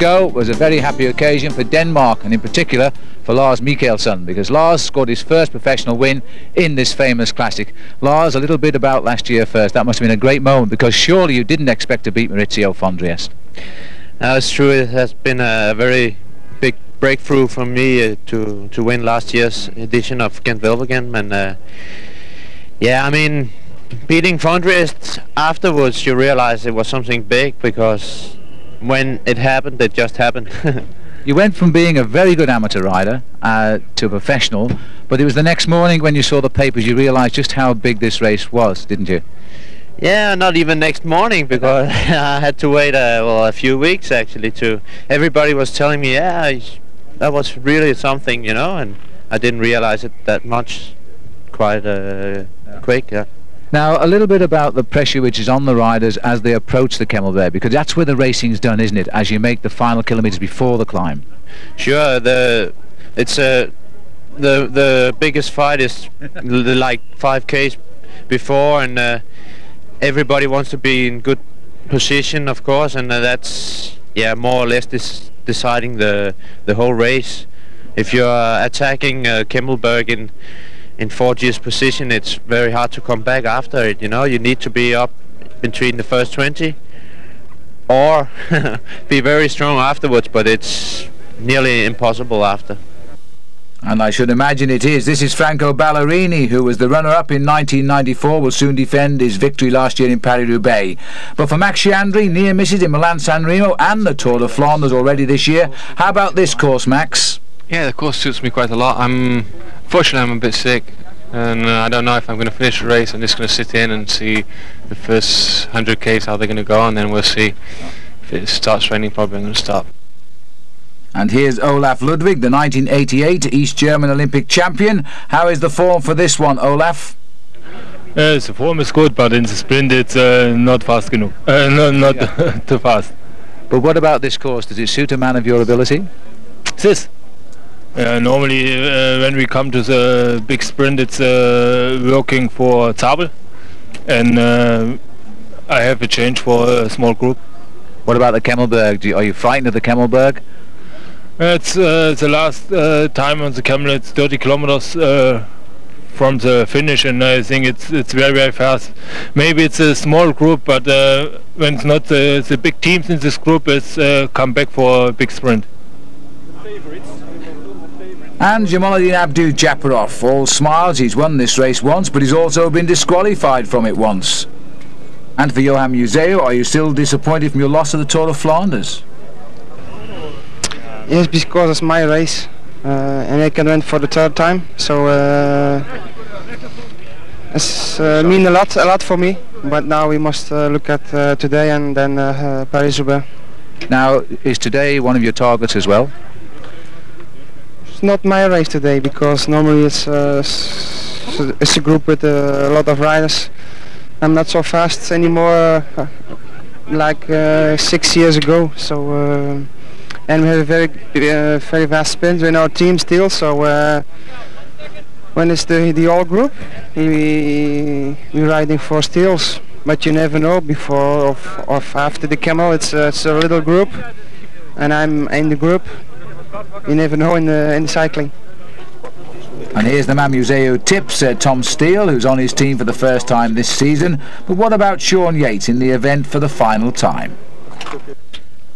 ago was a very happy occasion for Denmark, and in particular for Lars Mikkelsen, because Lars scored his first professional win in this famous classic. Lars, a little bit about last year first. That must have been a great moment, because surely you didn't expect to beat Maurizio von Triest. It's true. It has been a very big breakthrough for me to win last year's edition of Ghent Wevelgem, and yeah, I mean, beating von Triest afterwards, you realize it was something big, because when it happened, it just happened. You went from being a very good amateur rider to a professional, but it was the next morning when you saw the papers you realised just how big this race was, didn't you? Yeah, not even next morning, because I had to wait a few weeks actually. Everybody was telling me, yeah, that was really something, you know, and I didn't realise it that much quite quick. Yeah. Now, a little bit about the pressure which is on the riders as they approach the Kemmelberg, because that's where the racing's done, isn't it, as you make the final kilometres before the climb? Sure, the biggest fight is like 5Ks before, and everybody wants to be in good position, of course, and that's, yeah, more or less deciding the whole race. If you're attacking Kemmelberg in 4G's position, it's very hard to come back after it, you know. You need to be up between the first 20 or be very strong afterwards, but it's nearly impossible after. And I should imagine it is. This is Franco Ballerini, who was the runner-up in 1994, will soon defend his victory last year in Paris-Roubaix. But for Max Chiandri, near misses in Milan-San Remo and the Tour de Flanders already this year. How about this course, Max? Yeah, the course suits me quite a lot. Fortunately, I'm a bit sick, and I don't know if I'm going to finish the race. I'm just going to sit in and see the first 100 Ks, how they're going to go, and then we'll see. If it starts raining, probably I'm going to stop. And here's Olaf Ludwig, the 1988 East German Olympic champion. How is the form for this one, Olaf? The form is good, but in the sprint it's not fast enough. Not too fast. But what about this course? Does it suit a man of your ability? This? Normally when we come to the big sprint, it's working for Zabel, and I have a change for a small group. What about the Kemmelberg? Are you frightened of the Kemmelberg? It's the last time on the Camel. It's 30 kilometers from the finish, and I think it's very, very fast. Maybe it's a small group, but when it's not the big teams in this group, it's come back for a big sprint. And Jamaluddin Abdul-Jabbar, all smiles. He's won this race once, but he's also been disqualified from it once. And for Johan Museo, are you still disappointed from your loss of the Tour of Flanders? Yes, because it's my race, and I can win for the third time. So it's mean a lot for me. But now we must look at today and then Paris-Roubaix. Now, is today one of your targets as well? It's not my race today, because normally it's a group with a lot of riders. I'm not so fast anymore, like 6 years ago. So. And we have a very fast sprint in our team still. So when it's the all group, we're riding for steals. But you never know before or after the camel. It's a little group, and I'm in the group. You never know in the cycling. And here's the man Museo tips Tom Steele, who's on his team for the first time this season. But what about Shawn Yates in the event for the final time?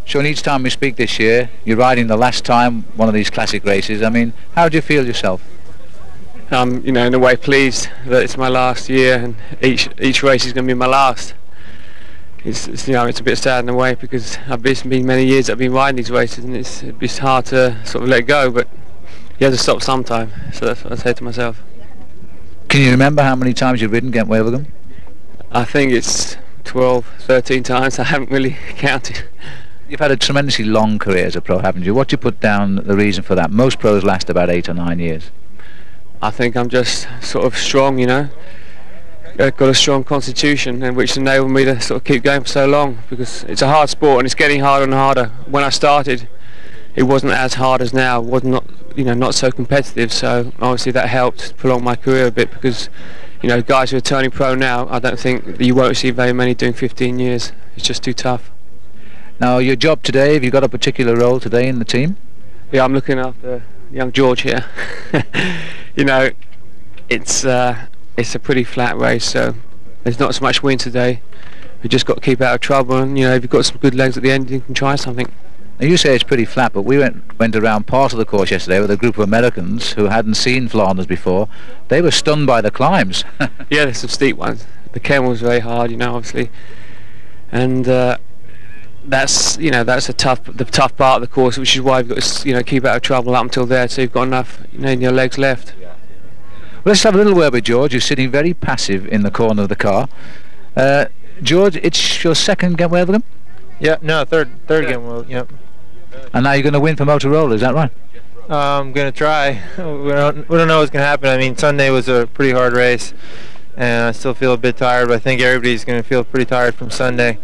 Shawn, each time we speak this year, you're riding the last time one of these classic races. I mean, how do you feel yourself? I'm, you know, in a way pleased that it's my last year, and each race is going to be my last. It's you know, it's a bit sad in a way, because it's been many years I've been riding these races, and it's hard to sort of let go, but you have to stop sometime. So that's what I say to myself. Can you remember how many times you've ridden Ghent Wevelgem? I think it's 12, 13 times. I haven't really counted. You've had a tremendously long career as a pro, haven't you? What do you put down the reason for that? Most pros last about 8 or 9 years. I think I'm just sort of strong, you know. Got a strong constitution, and which enabled me to sort of keep going for so long, because it's a hard sport and it's getting harder and harder. When I started, it wasn't as hard as now. It was not, you know, not so competitive. So obviously that helped prolong my career a bit, because, you know, guys who are turning pro now, I don't think you won't see very many doing 15 years. It's just too tough. Now, your job today, have you got a particular role today in the team? Yeah, I'm looking after young George here. You know, it's a pretty flat race, so there's not so much wind today. We just got to keep out of trouble, and you know, if you've got some good legs at the end, you can try something. Now, you say it's pretty flat, but we went around part of the course yesterday with a group of Americans who hadn't seen Flanders before. They were stunned by the climbs. Yeah, there's some steep ones. The Ken was very hard, you know, obviously, and that's the tough part of the course, which is why you've got to keep out of trouble up until there, so you've got enough in your legs left. Well, let's have a little word with George, who's sitting very passive in the corner of the car. George, it's your second Ghent Wevelgem? Yeah, no, third Ghent Wevelgem. Yep. And now you're going to win for Motorola, is that right? I'm going to try. We don't know what's going to happen. I mean, Sunday was a pretty hard race, and I still feel a bit tired, but I think everybody's going to feel pretty tired from Sunday.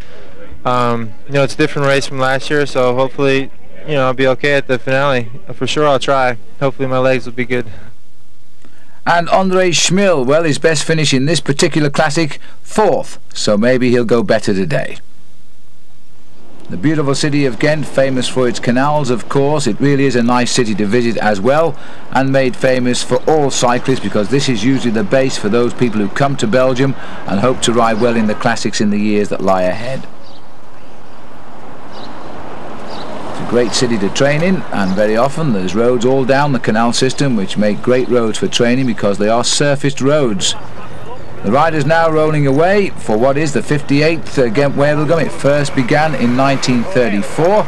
It's a different race from last year, so hopefully, I'll be okay at the finale. For sure, I'll try. Hopefully my legs will be good. And Andre Schmil, well, his best finish in this particular classic, 4th, so maybe he'll go better today. The beautiful city of Ghent, famous for its canals, of course. It really is a nice city to visit as well, and made famous for all cyclists, because this is usually the base for those people who come to Belgium and hope to ride well in the classics in the years that lie ahead. It's a great city to train in, and very often there's roads all down the canal system which make great roads for training because they are surfaced roads. The riders now rolling away for what is the 58th Ghent Wevelgem. It first began in 1934.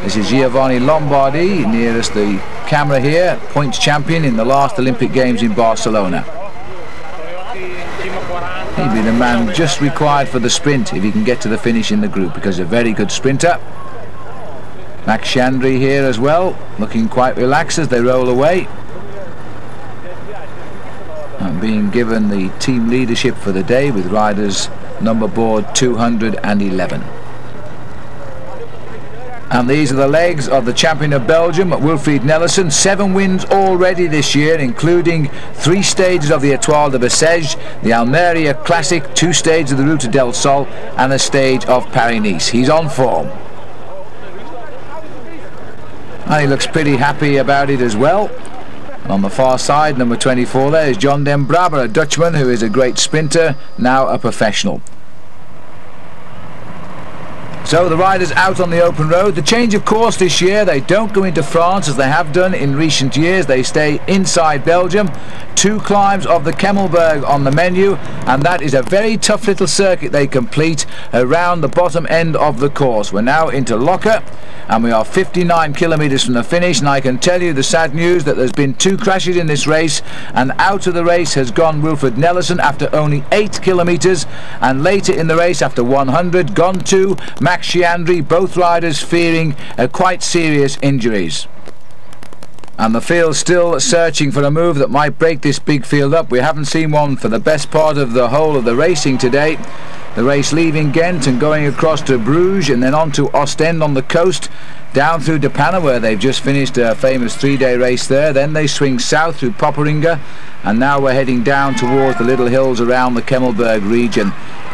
This is Giovanni Lombardi, nearest the camera here, points champion in the last Olympic Games in Barcelona. He'd be the man just required for the sprint if he can get to the finish in the group, because he's a very good sprinter. Max Chandry here as well, looking quite relaxed as they roll away. And being given the team leadership for the day with riders number board 211. And these are the legs of the champion of Belgium, Wilfried Nelissen. 7 wins already this year, including 3 stages of the Étoile de Bessèges, the Almeria Classic, 2 stages of the Route del Sol, and a stage of Paris-Nice. He's on form. And he looks pretty happy about it as well. And on the far side, number 24 there is John Den Braber, a Dutchman who is a great sprinter, now a professional. So the riders out on the open road. The change of course this year, they don't go into France as they have done in recent years. They stay inside Belgium. 2 climbs of the Kemmelberg on the menu, and that is a very tough little circuit they complete around the bottom end of the course. We're now into Locker, and we are 59 kilometres from the finish, and I can tell you the sad news that there's been 2 crashes in this race, and out of the race has gone Wilfried Nelissen after only 8 kilometres, and later in the race after 100 gone 2 Max Chandry, both riders fearing quite serious injuries. And the field still searching for a move that might break this big field up. We haven't seen one for the best part of the whole of the racing today. The race leaving Ghent and going across to Bruges and then on to Ostend on the coast, down through De Panne, where they've just finished a famous 3-day race there. Then they swing south through Popperinge, and now we're heading down towards the little hills around the Kemmelberg region.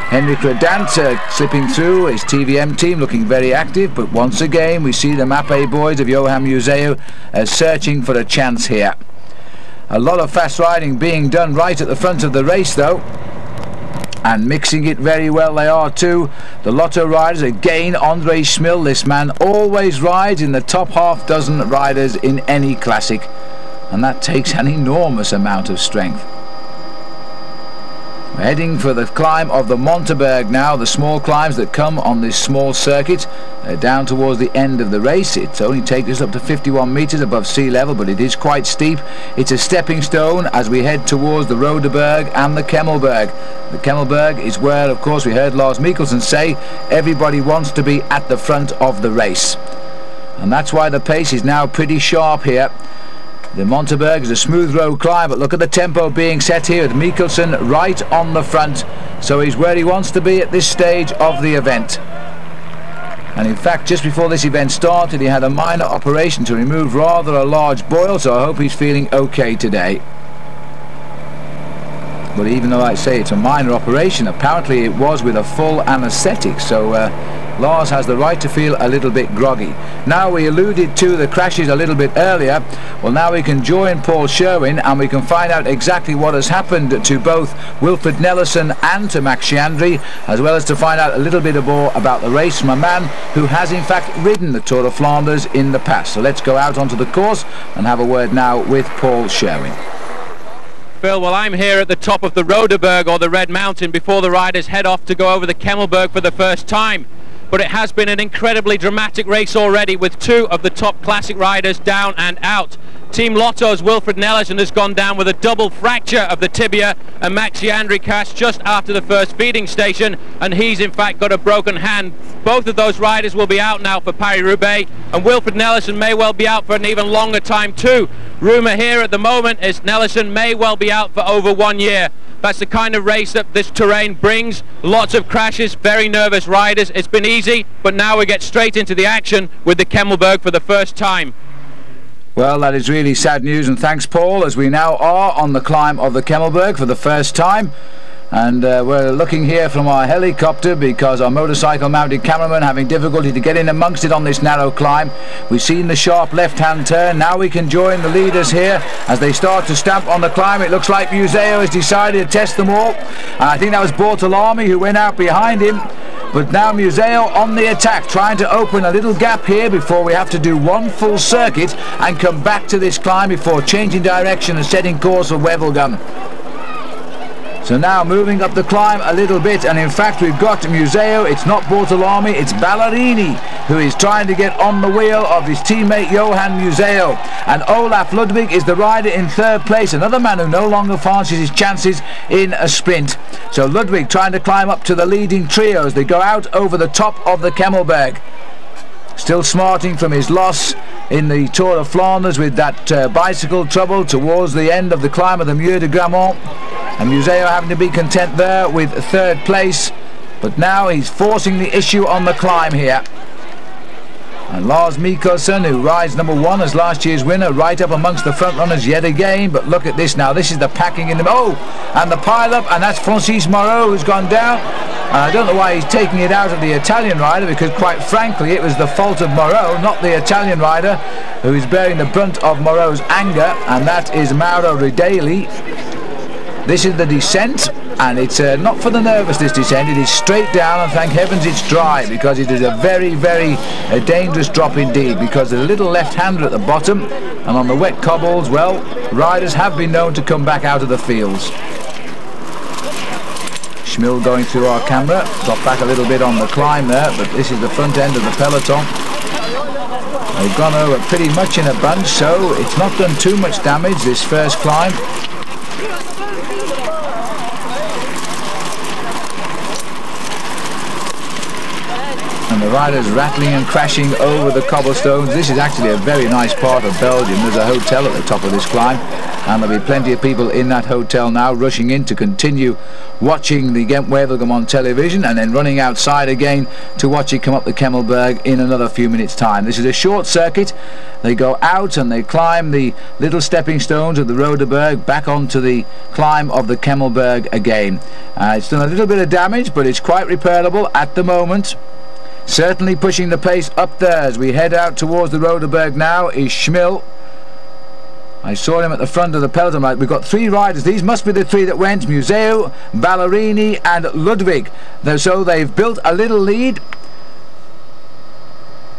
Henrik Redant slipping through, his TVM team looking very active, but once again we see the Mappe boys of Johan Museu searching for a chance here. A lot of fast riding being done right at the front of the race though, and mixing it very well they are too. The Lotto riders, again Andre Schmil, this man always rides in the top half dozen riders in any classic, and that takes an enormous amount of strength. We're heading for the climb of the Monteberg now, the small climbs that come on this small circuit. They're down towards the end of the race. It only takes us up to 51 metres above sea level, but it is quite steep. It's a stepping stone as we head towards the Rodeberg and the Kemmelberg. The Kemmelberg is where, of course, we heard Lars Mikkelsen say everybody wants to be at the front of the race. And that's why the pace is now pretty sharp here. The Monteberg is a smooth road climb, but look at the tempo being set here with Mikkelsen right on the front. So he's where he wants to be at this stage of the event. And in fact, just before this event started, he had a minor operation to remove rather a large boil, so I hope he's feeling okay today. But even though I say it's a minor operation, apparently it was with a full anaesthetic, so Lars has the right to feel a little bit groggy. Now, we alluded to the crashes a little bit earlier. Well, now we can join Paul Sherwin and we can find out exactly what has happened to both Wilfred Nellison and to Max Chiandri, as well as to find out a little bit more about the race from a man who has in fact ridden the Tour of Flanders in the past. So let's go out onto the course and have a word now with Paul Sherwin. Phil, well, I'm here at the top of the Roderberg, or the Red Mountain, before the riders head off to go over the Kemmelberg for the first time. But it has been an incredibly dramatic race already, with two of the top classic riders down and out. Team Lotto's Wilfred Nellison has gone down with a double fracture of the tibia, and Max Chiandri crashed just after the first feeding station, and he's in fact got a broken hand. Both of those riders will be out now for Paris-Roubaix, and Wilfred Nellison may well be out for an even longer time too. Rumour here at the moment is Nellison may well be out for over 1 year. That's the kind of race that this terrain brings. Lots of crashes, very nervous riders. It's been easy, but now we get straight into the action with the Kemmelberg for the first time. Well, that is really sad news, and thanks, Paul, as we now are on the climb of the Kemmelberg for the first time. And we're looking here from our helicopter because our motorcycle mounted cameraman having difficulty to get in amongst it on this narrow climb. We've seen the sharp left-hand turn. Now we can join the leaders here as they start to stamp on the climb. It looks like Museo has decided to test them all. And I think that was Bortolami who went out behind him. But now Museo on the attack, trying to open a little gap here before we have to do one full circuit and come back to this climb before changing direction and setting course for Wevelgem. So now moving up the climb a little bit, and in fact we've got Museo. It's not Bortolami, it's Ballerini who is trying to get on the wheel of his teammate Johan Museo. And Olaf Ludwig is the rider in third place, another man who no longer fancies his chances in a sprint. So Ludwig trying to climb up to the leading trio as they go out over the top of the Kemmelberg. Still smarting from his loss in the Tour of Flanders with that bicycle trouble towards the end of the climb of the Mur de Grammont. And Museo having to be content there with third place. But now he's forcing the issue on the climb here. And Lars Mikkelsen, who rides number 1 as last year's winner, right up amongst the front runners yet again. But look at this now. This is the packing in the... Oh! And the pile-up, and that's Francis Moreau who's gone down. And I don't know why he's taking it out of the Italian rider, because quite frankly it was the fault of Moreau, not the Italian rider, who is bearing the brunt of Moreau's anger, and that is Mauro Ridali. This is the descent, and it's not for the nervous, this descent. It is straight down, and thank heavens it's dry, because it is a very, very dangerous drop indeed, because there's a little left-hander at the bottom, and on the wet cobbles, well, riders have been known to come back out of the fields. Schmill going through our camera, got back a little bit on the climb there, but this is the front end of the peloton. They've gone over pretty much in a bunch, so it's not done too much damage, this first climb. And the riders rattling and crashing over the cobblestones. This is actually a very nice part of Belgium. There's a hotel at the top of this climb, and there'll be plenty of people in that hotel now rushing in to continue watching the Ghent Wevelgem on television, and then running outside again to watch it come up the Kemmelberg in another few minutes' time. This is a short circuit. They go out and they climb the little stepping stones of the Roderberg back onto the climb of the Kemmelberg again. It's done a little bit of damage, but it's quite repairable at the moment. Certainly pushing the pace up there as we head out towards the Roderberg now is Schmill. I saw him at the front of the peloton. We've got 3 riders. These must be the 3 that went: Museo, Ballerini and Ludwig. So they've built a little lead,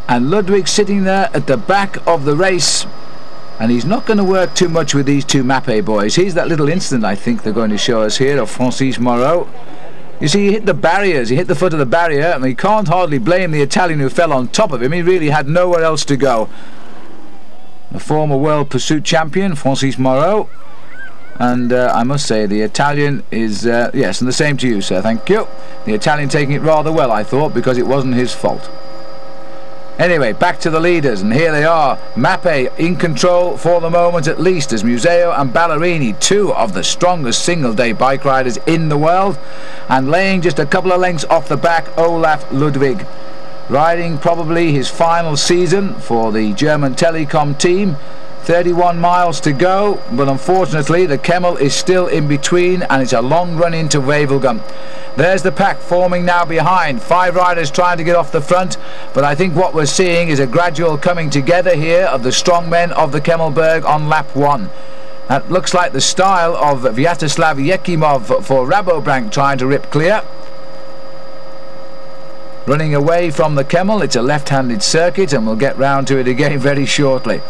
and Ludwig sitting there at the back of the race, and he's not going to work too much with these 2 Mappe boys. Here's that little incident I think they're going to show us here of Francis Moreau. You see, he hit the barriers, he hit the foot of the barrier, and he can't hardly blame the Italian who fell on top of him. He really had nowhere else to go. The former world pursuit champion, Francis Moreau, and I must say the Italian is, yes, and the same to you, sir, thank you. The Italian taking it rather well, I thought, because it wasn't his fault. Anyway, back to the leaders, and here they are. Mappe in control for the moment at least, as Museo and Ballerini, 2 of the strongest single-day bike riders in the world, and laying just a couple of lengths off the back, Olaf Ludwig, riding probably his final season for the German Telecom team. 31 miles to go, but unfortunately the Kemmel is still in between, and it's a long run into Wevelgem. There's the pack forming now behind. 5 riders trying to get off the front, but I think what we're seeing is a gradual coming together here of the strong men of the Kemmelberg on lap 1. That looks like the style of Vyacheslav Yekimov for Rabobank, trying to rip clear. Running away from the Kemmel. It's a left-handed circuit, and we'll get round to it again very shortly.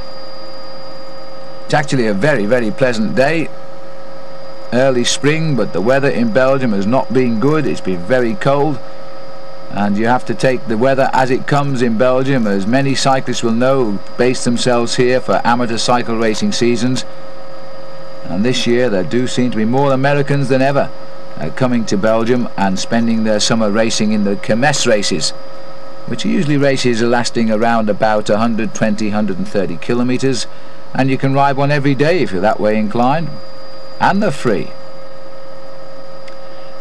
It's actually a very, very pleasant day. Early spring, but the weather in Belgium has not been good. It's been very cold, and you have to take the weather as it comes in Belgium, as many cyclists will know who base themselves here for amateur cycle racing seasons. And this year there do seem to be more Americans than ever coming to Belgium and spending their summer racing in the Kermesse races, which are usually races lasting around about 120, 130 kilometers, and you can ride one every day if you're that way inclined, and they're free.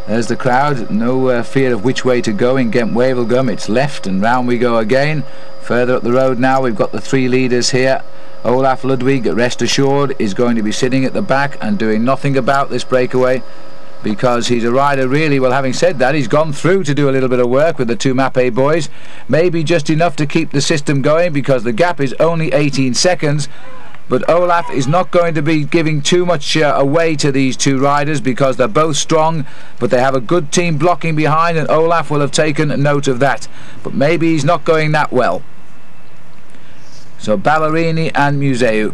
There's the crowd, no fear of which way to go in Ghent Wevelgem. It's left, and round we go again. Further up the road now, we've got the 3 leaders here. Olaf Ludwig, rest assured, is going to be sitting at the back and doing nothing about this breakaway, because he's a rider really, well, having said that, he's gone through to do a little bit of work with the 2 Mappe boys, maybe just enough to keep the system going, because the gap is only 18 seconds. But Olaf is not going to be giving too much away to these 2 riders, because they're both strong, but they have a good team blocking behind, and Olaf will have taken note of that. But maybe he's not going that well. So Ballerini and Museu.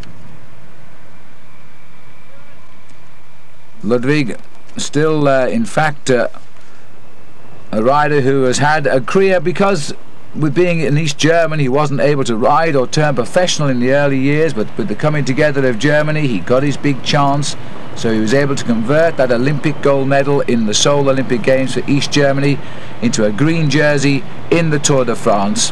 Ludwig, still in fact a rider who has had a career, because with being in East Germany he wasn't able to ride or turn professional in the early years, but with the coming together of Germany he got his big chance, so he was able to convert that Olympic gold medal in the Seoul Olympic Games for East Germany into a green jersey in the Tour de France,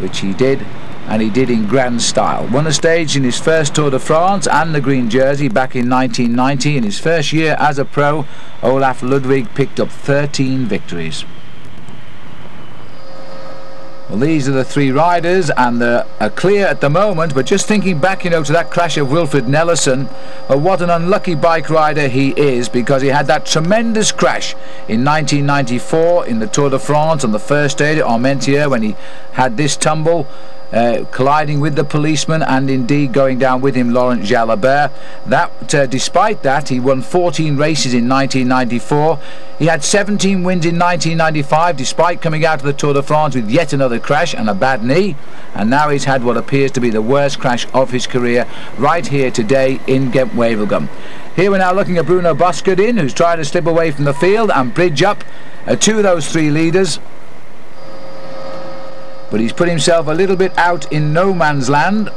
which he did, and he did in grand style. Won a stage in his first Tour de France and the green jersey back in 1990. In his first year as a pro, Olaf Ludwig picked up 13 victories. Well, these are the 3 riders, and they're clear at the moment, but just thinking back, you know, to that crash of Wilfred Nellison, well, what an unlucky bike rider he is, because he had that tremendous crash in 1994 in the Tour de France on the first day at Armentières, when he had this tumble, colliding with the policeman, and indeed going down with him Laurent Jalabert. Despite that, he won 14 races in 1994. He had 17 wins in 1995, despite coming out of the Tour de France with yet another crash and a bad knee, and now he's had what appears to be the worst crash of his career right here today in Ghent Wevelgem. Here we're now looking at Bruno Boscardin, who's trying to slip away from the field and bridge up to those 3 leaders. But he's put himself a little bit out in no man's land,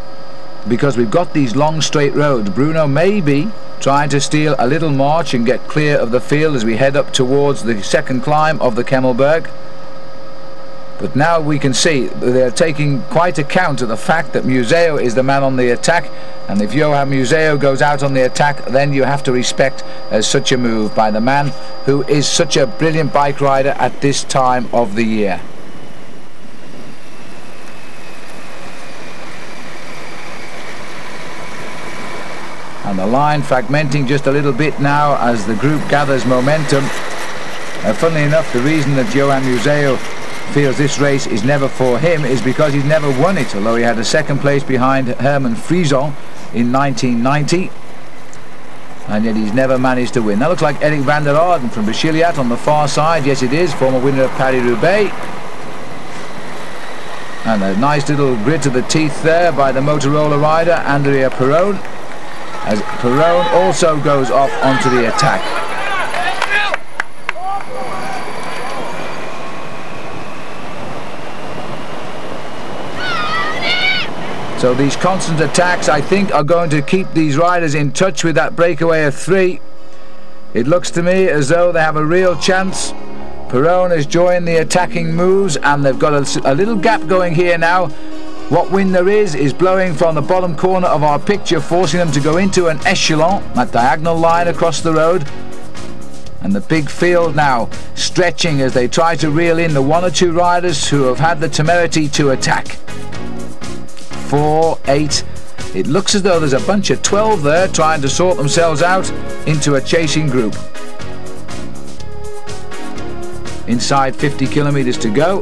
because we've got these long straight roads. Bruno may be trying to steal a little march and get clear of the field as we head up towards the second climb of the Kemmelberg. But now we can see they're taking quite account of the fact that Museu is the man on the attack, and if Johan Museu goes out on the attack, then you have to respect such a move by the man who is such a brilliant bike rider at this time of the year. And the line fragmenting just a little bit now as the group gathers momentum. Funnily enough, the reason that Johan Museu feels this race is never for him is because he's never won it, although he had a 2nd place behind Herman Frison in 1990, and yet he's never managed to win. That looks like Eric van der Aarden from Bachiliat on the far side. Yes, it is, former winner of Paris-Roubaix. And a nice little grit to the teeth there by the Motorola rider Andrea Perron, as Perron also goes off onto the attack. So these constant attacks, I think, are going to keep these riders in touch with that breakaway of 3. It looks to me as though they have a real chance. Perron has joined the attacking moves, and they've got a little gap going here now. What wind there is blowing from the bottom corner of our picture, forcing them to go into an echelon, that diagonal line across the road. And the big field now stretching as they try to reel in the 1 or 2 riders who have had the temerity to attack. 4, 8, It looks as though there's a bunch of 12 there trying to sort themselves out into a chasing group. Inside 50 kilometers to go.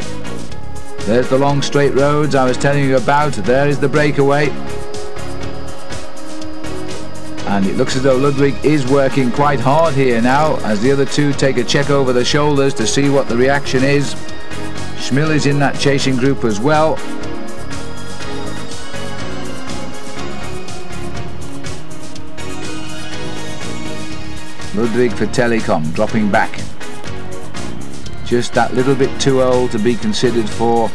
There's the long straight roads I was telling you about. There is the breakaway. And it looks as though Ludwig is working quite hard here now as the other two take a check over the shoulders to see what the reaction is. Schmill is in that chasing group as well. Ludwig for Telecom dropping back. Just that little bit too old to be considered for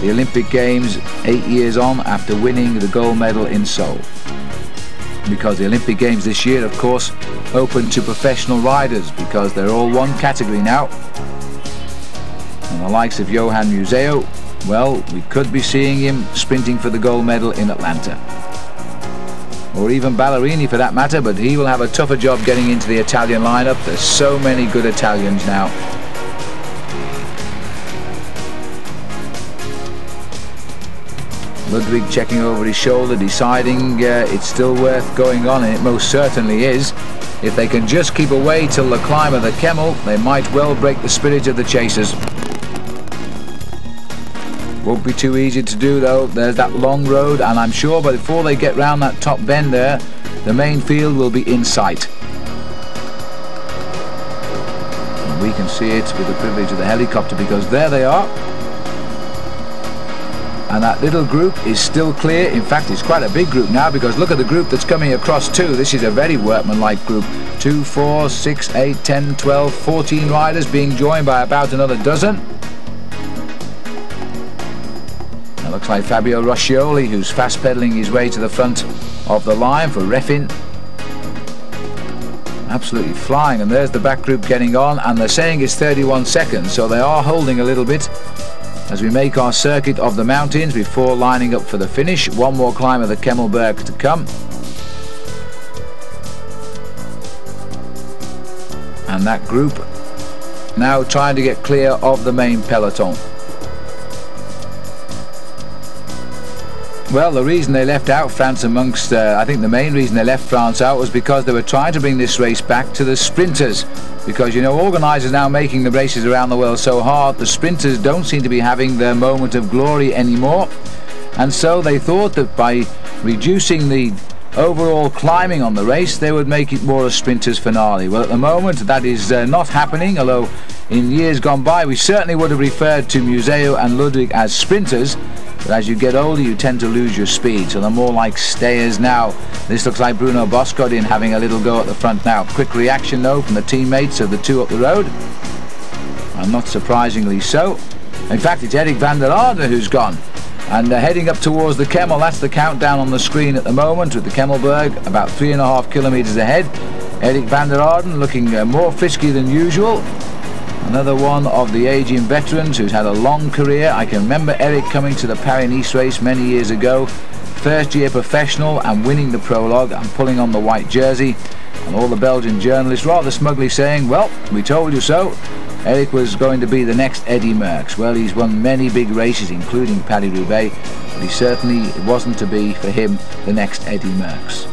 the Olympic Games 8 years on after winning the gold medal in Seoul. Because the Olympic Games this year, of course, open to professional riders because they're all one category now. And the likes of Johan Museo, well, we could be seeing him sprinting for the gold medal in Atlanta. Or even Ballerini for that matter, but he will have a tougher job getting into the Italian lineup. There's so many good Italians now. Ludwig checking over his shoulder, deciding it's still worth going on, and it most certainly is. If they can just keep away till the climb of the Kemmel, they might well break the spirit of the chasers. Won't be too easy to do though. There's that long road, and I'm sure before they get round that top bend there, the main field will be in sight. And we can see it with the privilege of the helicopter because there they are. And that little group is still clear. In fact, it's quite a big group now because look at the group that's coming across too. This is a very workmanlike group. 2, 4, 6, 8, 10, 12, 14 riders being joined by about another dozen. It looks like Fabio Roscioli, who's fast pedaling his way to the front of the line for Refin. Absolutely flying, and there's the back group getting on, and they're saying it's 31 seconds, so they are holding a little bit as we make our circuit of the mountains before lining up for the finish. One more climb of the Kemmelberg to come. And that group now trying to get clear of the main peloton. Well, the reason they left out France amongst, I think the main reason they left France out was because they were trying to bring this race back to the sprinters. Because, you know, organisers now making the races around the world so hard, the sprinters don't seem to be having their moment of glory anymore. And so they thought that by reducing the overall climbing on the race, they would make it more a sprinters finale. Well, at the moment, that is not happening, although in years gone by, we certainly would have referred to Museo and Ludwig as sprinters. But as you get older, you tend to lose your speed, so they're more like stayers now. This looks like Bruno Boscodin having a little go at the front now. Quick reaction though from the teammates of the two up the road, and not surprisingly so. In fact, it's Erik van der Aarde who's gone, and heading up towards the Kemmel. That's the countdown on the screen at the moment, with the Kemmelberg about 3.5 kilometers ahead. Erik van der Aarde looking more frisky than usual. Another one of the aging veterans who's had a long career. I can remember Eric coming to the Paris-Nice race many years ago. First year professional and winning the prologue and pulling on the white jersey. And all the Belgian journalists rather smugly saying, well, we told you so. Eric was going to be the next Eddy Merckx. Well, he's won many big races, including Paris-Roubaix, but he certainly wasn't to be, for him, the next Eddy Merckx.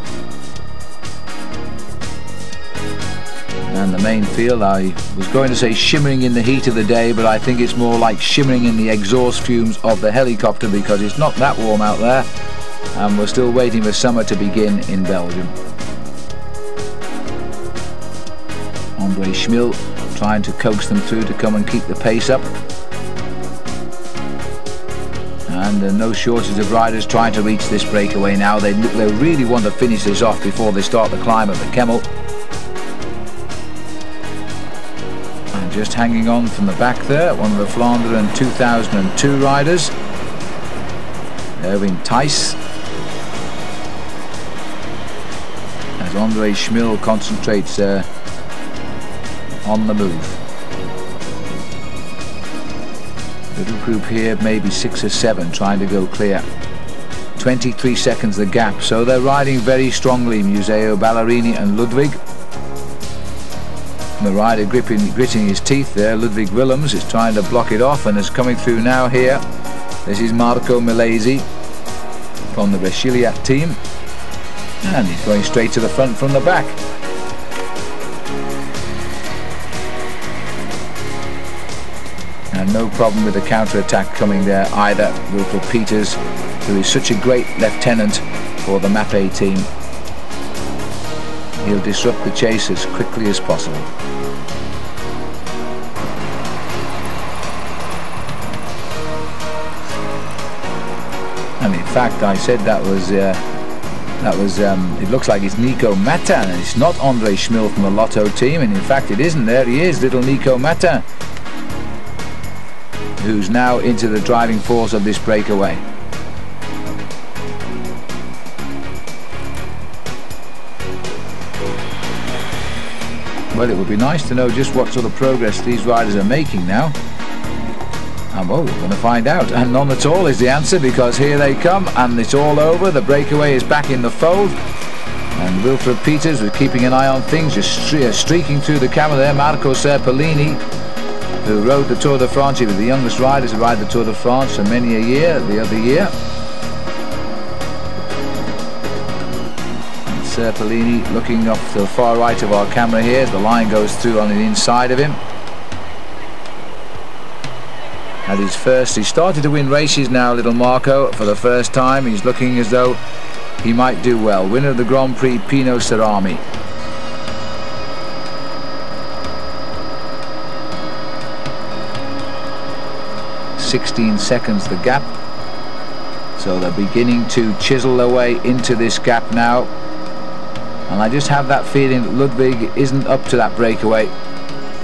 And the main field, I was going to say shimmering in the heat of the day, but I think it's more like shimmering in the exhaust fumes of the helicopter because it's not that warm out there, and we're still waiting for summer to begin in Belgium. Andre Schmill trying to coax them through to come and keep the pace up. And no shortage of riders trying to reach this breakaway now. They really want to finish this off before they start the climb of the Kemmel. Just hanging on from the back there, one of the Flandern 2002 riders, Erwin Thijs, as Andre Schmill concentrates on the move. Little group here, maybe 6 or 7 trying to go clear. 23 seconds the gap, so they're riding very strongly, Museo, Ballerini and Ludwig. The rider gritting his teeth there, Ludwig Willems, is trying to block it off and is coming through now here. This is Marco Milesi. from the Brasilia team, and he's going straight to the front from the back. And no problem with the counter-attack coming there either. Wilfred Peters, who is such a great lieutenant for the Mapei team. He'll disrupt the chase as quickly as possible. And in fact, I said that was it looks like it's Nico Mata, and it's not Andre Schmil from the Lotto team, and in fact it isn't. There he is, little Nico Mata, who's now into the driving force of this breakaway. Well, it would be nice to know just what sort of progress these riders are making now. And well, we're going to find out. And none at all is the answer, because here they come and it's all over. The breakaway is back in the fold. And Wilfred Peters was keeping an eye on things, just streaking through the camera there. Marco Serpellini, who rode the Tour de France. He was the youngest rider to ride the Tour de France for many a year, the other year. And Serpellini looking off to the far right of our camera here as the line goes through on the inside of him. At his first, he started to win races now, little Marco, for the first time. He's looking as though he might do well. Winner of the Grand Prix Pino Cerami. "16 seconds the gap." So they're beginning to chisel their way into this gap now. And I just have that feeling that Ludwig isn't up to that breakaway.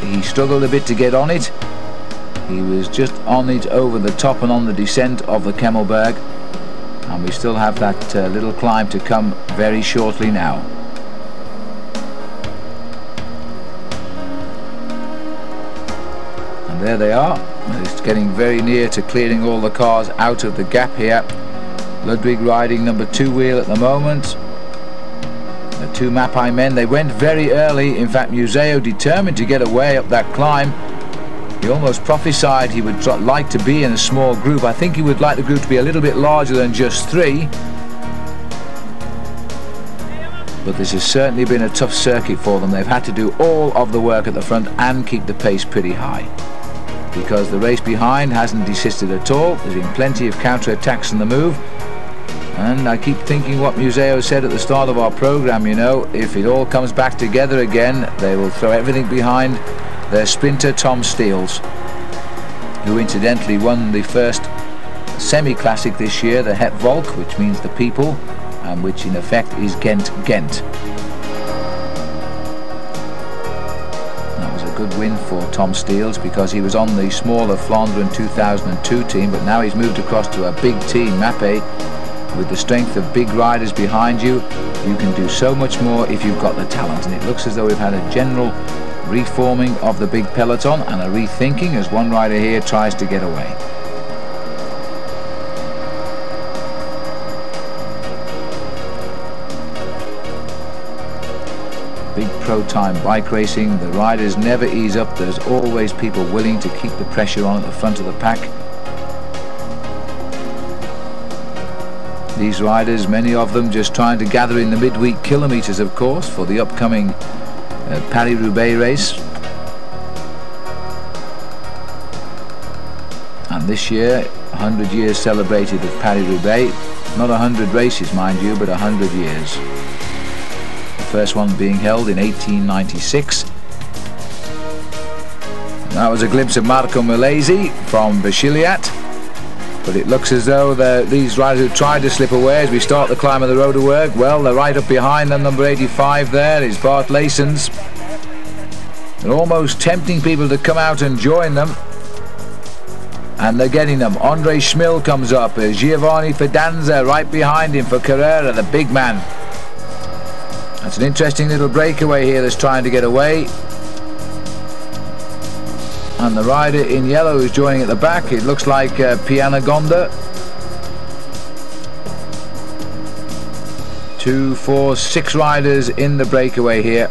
He struggled a bit to get on it. He was just on it over the top and on the descent of the Kemmelberg, and we still have that little climb to come very shortly now. And there they are. It's getting very near to clearing all the cars out of the gap here. Ludwig riding number 2 wheel at the moment. The two Mapei men, they went very early. In fact, Museo determined to get away up that climb. He almost prophesied he would like to be in a small group. I think he would like the group to be a little bit larger than just 3. But this has certainly been a tough circuit for them. They've had to do all of the work at the front and keep the pace pretty high, because the race behind hasn't desisted at all. There's been plenty of counter-attacks on the move. And I keep thinking what Museo said at the start of our program, you know, if it all comes back together again, they will throw everything behind their sprinter Tom Steels, who incidentally won the first semi-classic this year, the Het Volk, which means the people, and which in effect is Ghent. That was a good win for Tom Steels, because he was on the smaller Flandern 2002 team, but now he's moved across to a big team, Mapei. With the strength of big riders behind you, you can do so much more if you've got the talent. And it looks as though we've had a general reforming of the big peloton and a rethinking as one rider here tries to get away. Big pro time bike racing. The riders never ease up. There's always people willing to keep the pressure on at the front of the pack. These riders, many of them just trying to gather in the midweek kilometres, of course, for the upcoming Paris-Roubaix race. And this year, 100 years celebrated of Paris-Roubaix. Not 100 races, mind you, but 100 years. The first one being held in 1896. And that was a glimpse of Marco Milesi from Brasilia. But it looks as though these riders have tried to slip away as we start the climb of the Rodewerg. Well, they're right up behind them. Number 85 there is Bart Leysens. They're almost tempting people to come out and join them. And they're getting them. Andre Schmil comes up. Giovanni Fidanza right behind him for Carrera, the big man. That's an interesting little breakaway here that's trying to get away. And the rider in yellow is joining at the back. It looks like Pianagonda. 2, 4, 6 riders in the breakaway here.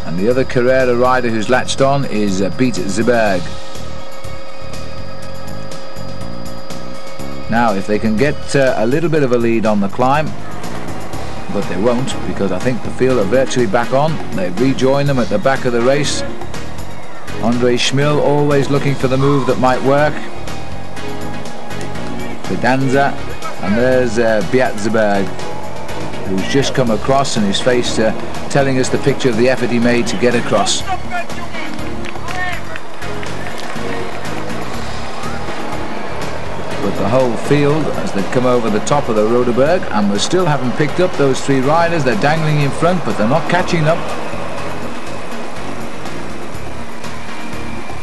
And the other Carrera rider who's latched on is Piet Zeberg. Now, if they can get a little bit of a lead on the climb, but they won't, because I think the field are virtually back on. They've rejoined them at the back of the race. Andre Schmil always looking for the move that might work. Fidanza, and there's Biatzberg, who's just come across, and his face telling us the picture of the effort he made to get across. But the whole field, as they come over the top of the Rodeberg, and we still haven't picked up those three riders. They're dangling in front, but they're not catching up.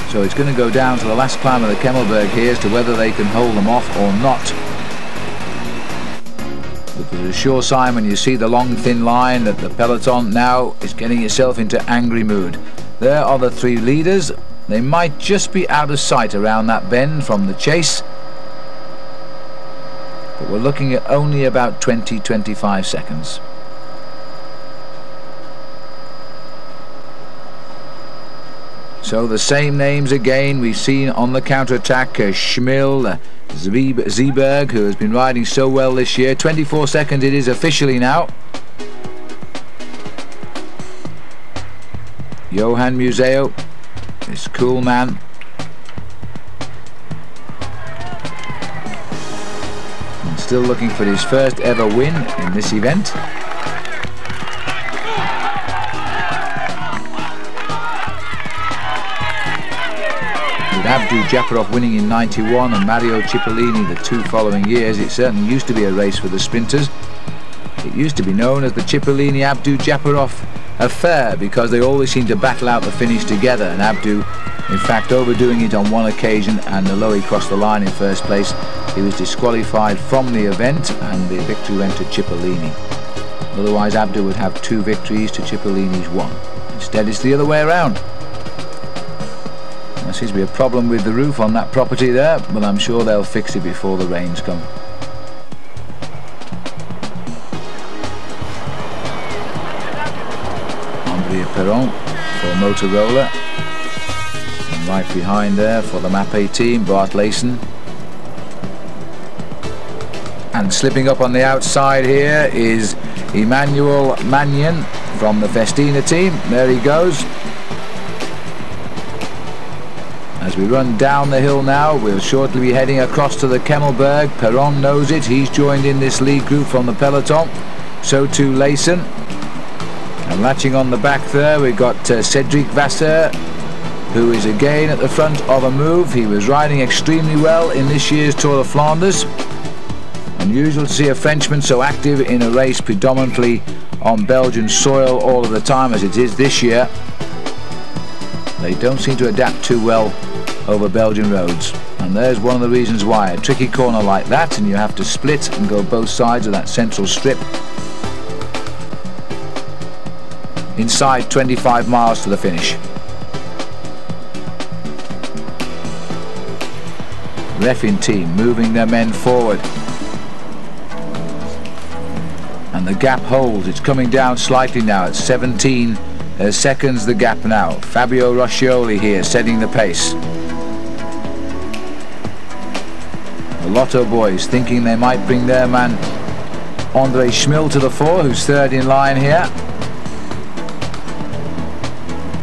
So it's going to go down to the last climb of the Kemmelberg here as to whether they can hold them off or not. But there's a sure sign when you see the long thin line that the peloton now is getting itself into angry mood. There are the three leaders. They might just be out of sight around that bend from the chase. But we're looking at only about 20-25 seconds. So the same names again we've seen on the counter-attack. Schmil, Zeeberg, who has been riding so well this year. 24 seconds it is officially now. Johan Museo, this cool man. And still looking for his first ever win in this event. Abdul-Jabbar winning in 91 and Mario Cipollini the two following years, it certainly used to be a race for the sprinters. It used to be known as the Cipollini-Abdul-Jabbar affair because they always seemed to battle out the finish together, and Abdu in fact overdoing it on one occasion, and although he crossed the line in first place, he was disqualified from the event and the victory went to Cipollini. Otherwise Abdu would have 2 victories to Cipollini's 1. Instead it's the other way around. There seems to be a problem with the roof on that property there, but I'm sure they'll fix it before the rains come. Andrea Perron for Motorola, and right behind there for the Mapei team, Bart Layson. And slipping up on the outside here is Emmanuel Magnan from the Festina team. There he goes. As we run down the hill now, we'll shortly be heading across to the Kemmelberg. Perron knows it. He's joined in this lead group from the peloton. So too Layson. And latching on the back there, we've got Cedric Vasseur, who is again at the front of a move. He was riding extremely well in this year's Tour of Flanders. Unusual to see a Frenchman so active in a race predominantly on Belgian soil all of the time as it is this year. They don't seem to adapt too well over Belgian roads, and there's one of the reasons why. A tricky corner like that, and you have to split and go both sides of that central strip. Inside 25 miles to the finish. Refin team moving their men forward, and the gap holds. It's coming down slightly now. It's 17 seconds the gap now. Fabio Roscioli here setting the pace. The Lotto boys thinking they might bring their man Andre Schmil to the fore, who's third in line here.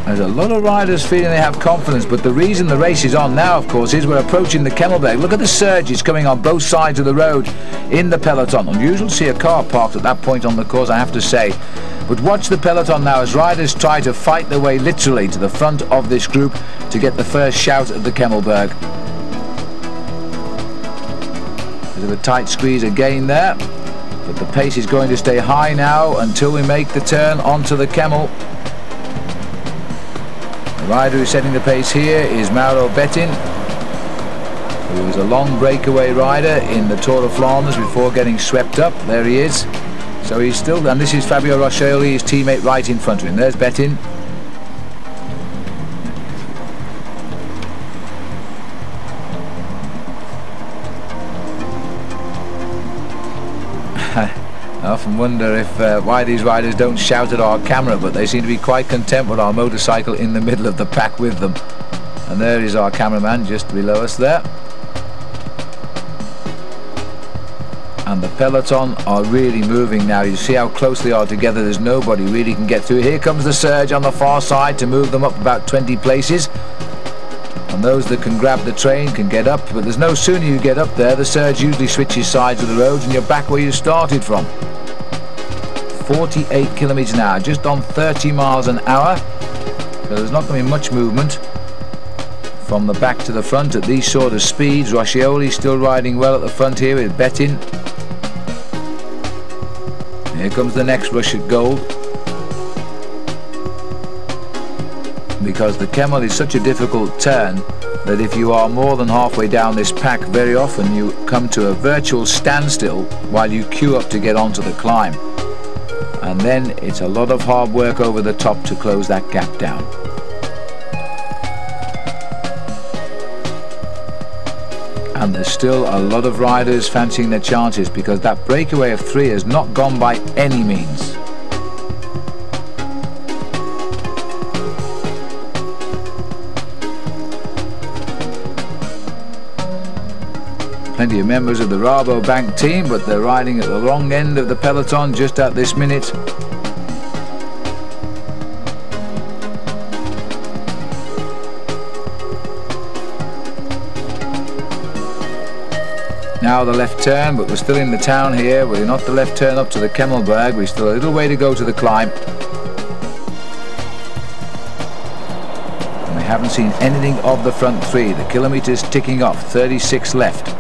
There's a lot of riders feeling they have confidence, but the reason the race is on now, of course, is we're approaching the Kemmelberg. Look at the surges coming on both sides of the road in the peloton. Unusual to see a car parked at that point on the course, I have to say. But watch the peloton now as riders try to fight their way literally to the front of this group to get the first shout at the Kemmelberg. Bit of a tight squeeze again there, but the pace is going to stay high now until we make the turn onto the Kemmel. The rider who's setting the pace here is Mauro Bettin, who was a long breakaway rider in the Tour of Flanders before getting swept up. There he is. So he's still, and this is Fabio Roscioli, his teammate right in front of him. There's Bettin. I often wonder if why these riders don't shout at our camera, but they seem to be quite content with our motorcycle in the middle of the pack with them. And there is our cameraman just below us there. And the peloton are really moving now. You see how close they are together. There's nobody really can get through. Here comes the surge on the far side to move them up about 20 places. And those that can grab the train can get up, but there's no sooner you get up there, the surge usually switches sides of the roads and you're back where you started from. 48 kilometers an hour, just on 30 miles an hour. So there's not going to be much movement from the back to the front at these sort of speeds. Roscioli still riding well at the front here with Bettin. Here comes the next rush at gold. Because the Kemmel is such a difficult turn that if you are more than halfway down this pack, very often you come to a virtual standstill while you queue up to get onto the climb. And then it's a lot of hard work over the top to close that gap down. And there's still a lot of riders fancying their chances because that breakaway of 3 has not gone by any means. Plenty of members of the Rabobank team, but they're riding at the wrong end of the peloton just at this minute. Now the left turn, but we're still in the town here. We're not the left turn up to the Kemmelberg. We've still a little way to go to the climb. And we haven't seen anything of the front 3. The kilometers ticking off, 36 left.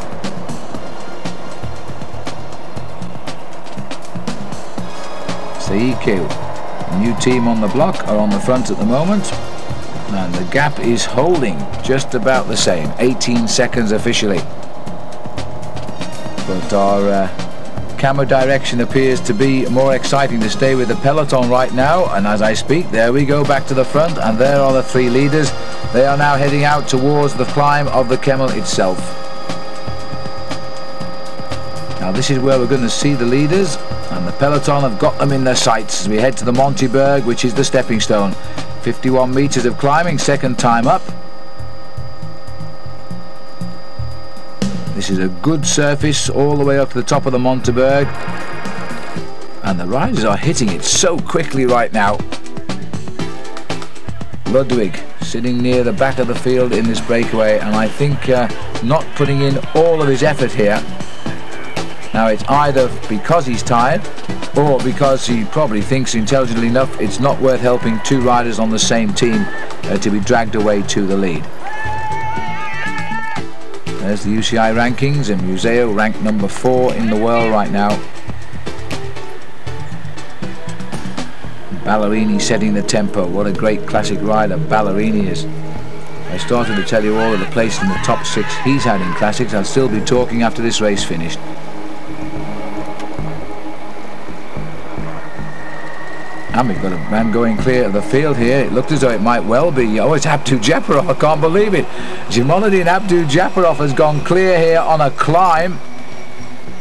The new team on the block are on the front at the moment, and the gap is holding just about the same, 18 seconds officially. But our camera direction appears to be more exciting to stay with the peloton right now, and as I speak, there we go back to the front, and there are the 3 leaders. They are now heading out towards the climb of the Kemmel itself. Now this is where we're going to see the leaders, and the peloton have got them in their sights as we head to the Monteberg, which is the stepping stone. 51 meters of climbing, second time up. This is a good surface all the way up to the top of the Monteberg, and the riders are hitting it so quickly right now. Ludwig sitting near the back of the field in this breakaway, and I think not putting in all of his effort here. Now it's either because he's tired or because he probably thinks intelligently enough it's not worth helping 2 riders on the same team to be dragged away to the lead. There's the UCI rankings, and Museo ranked number 4 in the world right now. Ballerini setting the tempo. What a great classic rider Ballerini is. I started to tell you all of the places in the top 6 he's had in classics. I'll still be talking after this race finished. And we've got a man going clear of the field here. It looked as though it might well be. Oh, it's Abdul-Jabbar. I can't believe it. Giovanni Abdul-Jabbar has gone clear here on a climb.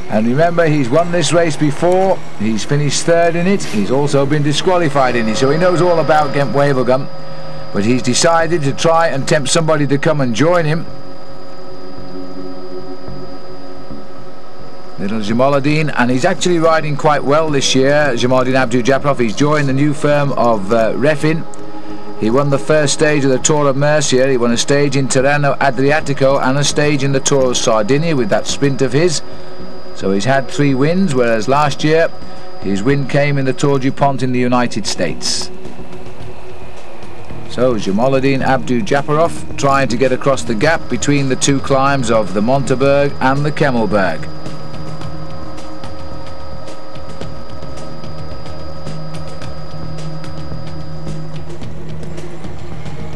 And remember, he's won this race before. He's finished 3rd in it. He's also been disqualified in it. So he knows all about Ghent Wevelgem. But he's decided to try and tempt somebody to come and join him. Little Jamaluddin, and he's actually riding quite well this year. Jamaluddin Abdul-Jabbar. He's joined the new firm of Refin. He won the first stage of the Tour of Murcia. He won a stage in Tirreno Adriatico and a stage in the Tour of Sardinia with that sprint of his. So he's had 3 wins, whereas last year his win came in the Tour du Pont in the United States. So Jamaluddin Abdul-Jabbar trying to get across the gap between the 2 climbs of the Monteberg and the Kemmelberg.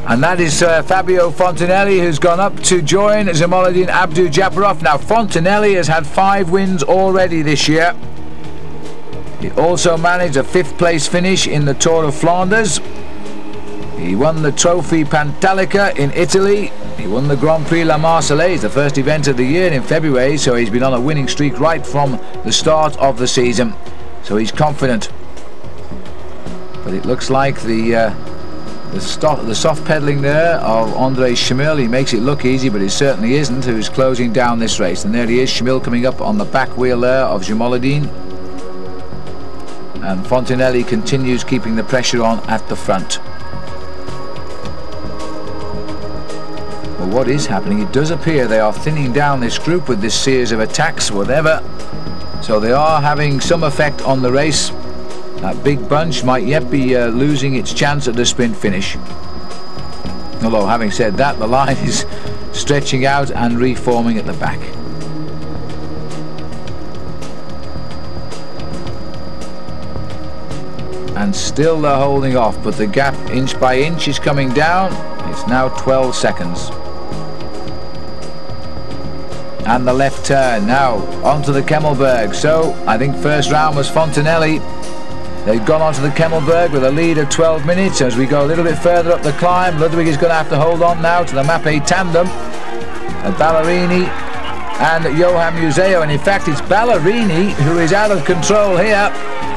And that is Fabio Fontanelli, who's gone up to join Jamaluddin Abdul-Jabbar. Now Fontanelli has had 5 wins already this year. He also managed a 5th place finish in the Tour of Flanders. He won the Trophy Pantalica in Italy. He won the Grand Prix La Marseillaise, the first event of the year, in February, so he's been on a winning streak right from the start of the season. So he's confident. But it looks like the The soft pedalling there of André Schmil. He makes it look easy, but it certainly isn't, who's closing down this race. And there he is, Schmil coming up on the back wheel there of Jamoluddin. And Fontanelli continues keeping the pressure on at the front. Well, what is happening? It does appear they are thinning down this group with this series of attacks, whatever. So they are having some effect on the race. That big bunch might yet be losing its chance at the sprint finish. Although, having said that, the line is stretching out and reforming at the back. And still they're holding off, but the gap inch by inch is coming down. It's now 12 seconds. And the left turn now onto the Kemmelberg. So I think first round was Fontanelli. They've gone onto the Kemmelberg with a lead of 12 minutes. As we go a little bit further up the climb, Ludwig is going to have to hold on now to the Mappe tandem. Ballerini and Johan Museo. And in fact, it's Ballerini who is out of control here.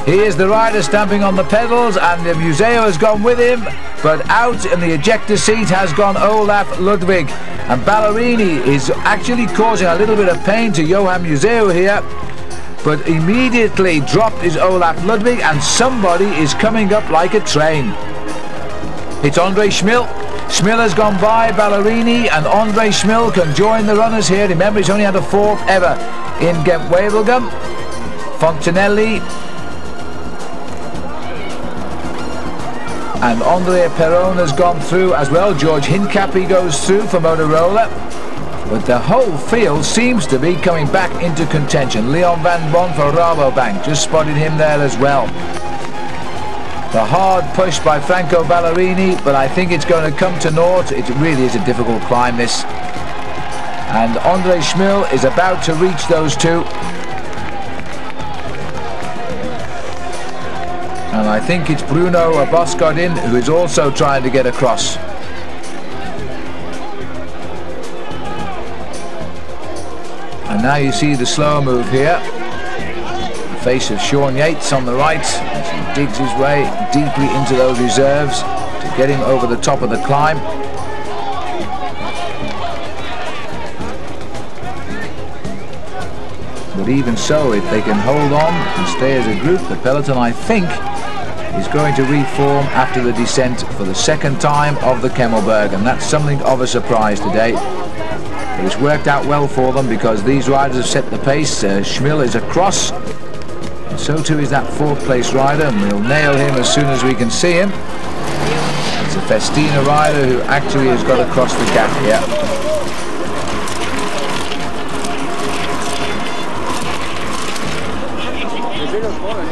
He is the rider stamping on the pedals, and the Museo has gone with him. But out in the ejector seat has gone Olaf Ludwig. And Ballerini is actually causing a little bit of pain to Johan Museo here. But immediately dropped is Olaf Ludwig, and somebody is coming up like a train. It's André Schmil. Schmil has gone by Ballerini, and André Schmil can join the runners here. Remember, he's only had a fourth ever in Ghent Wevelgem. Fontanelli and Andrea Perron has gone through as well. George Hincapie goes through for Motorola. But the whole field seems to be coming back into contention. Leon van Bon for Rabobank, just spotted him there as well. The hard push by Franco Ballerini, but I think it's going to come to naught. It really is a difficult climb, this. And André Schmil is about to reach those two. And I think it's Bruno Boskardin who is also trying to get across. And now you see the slow move here. The face of Shawn Yates on the right as he digs his way deeply into those reserves to get him over the top of the climb. But even so, if they can hold on and stay as a group, the peloton, I think, is going to reform after the descent for the second time of the Kemmelberg, and that's something of a surprise today. But it's worked out well for them because these riders have set the pace. Schmil is across, and so too is that fourth place rider, and we'll nail him as soon as we can see him. It's a Festina rider who actually has got across the gap here.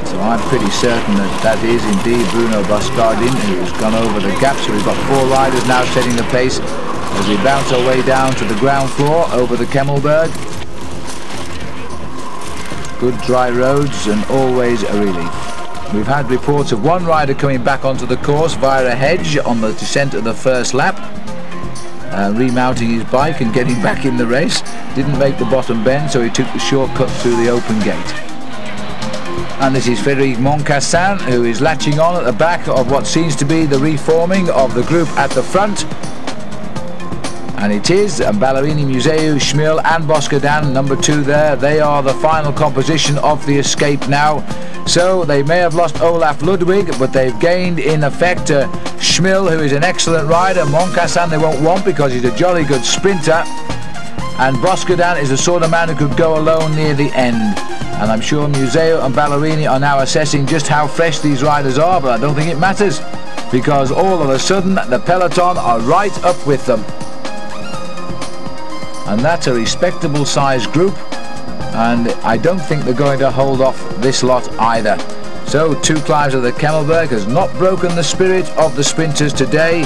So I'm pretty certain that that is indeed Bruno Boskardin who has gone over the gap. So we've got four riders now setting the pace as we bounce our way down to the ground floor over the Kemmelberg. Good dry roads and always a relief. We've had reports of one rider coming back onto the course via a hedge on the descent of the first lap, remounting his bike and getting back in the race. Didn't make the bottom bend, so he took the shortcut through the open gate. And this is Frédéric Moncassin, who is latching on at the back of what seems to be the reforming of the group at the front. And it is Ballerini, Museu, Schmil and Boskardin, number 2 there. They are the final composition of the escape now. So they may have lost Olaf Ludwig, but they've gained in effect Schmil, who is an excellent rider. Moncassin they won't want because he's a jolly good sprinter. And Boskardin is the sort of man who could go alone near the end. And I'm sure Museo and Ballerini are now assessing just how fresh these riders are, but I don't think it matters, because all of a sudden the peloton are right up with them. And that's a respectable sized group, and I don't think they're going to hold off this lot either. So 2 climbs of the Kemmelberg has not broken the spirit of the sprinters today.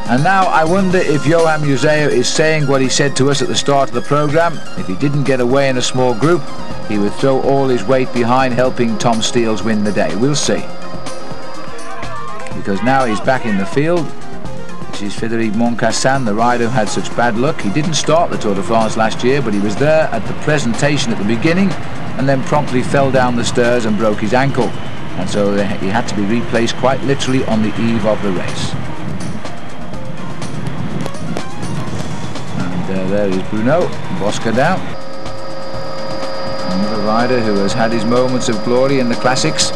And now I wonder if Johan Museo is saying what he said to us at the start of the programme. If he didn't get away in a small group, he would throw all his weight behind helping Tom Steels win the day. We'll see. Because now he's back in the field. This is Frédéric Moncassin, the rider who had such bad luck. He didn't start the Tour de France last year, but he was there at the presentation at the beginning and then promptly fell down the stairs and broke his ankle. And so he had to be replaced quite literally on the eve of the race. there is Bruno Bosca down, another rider who has had his moments of glory in the classics.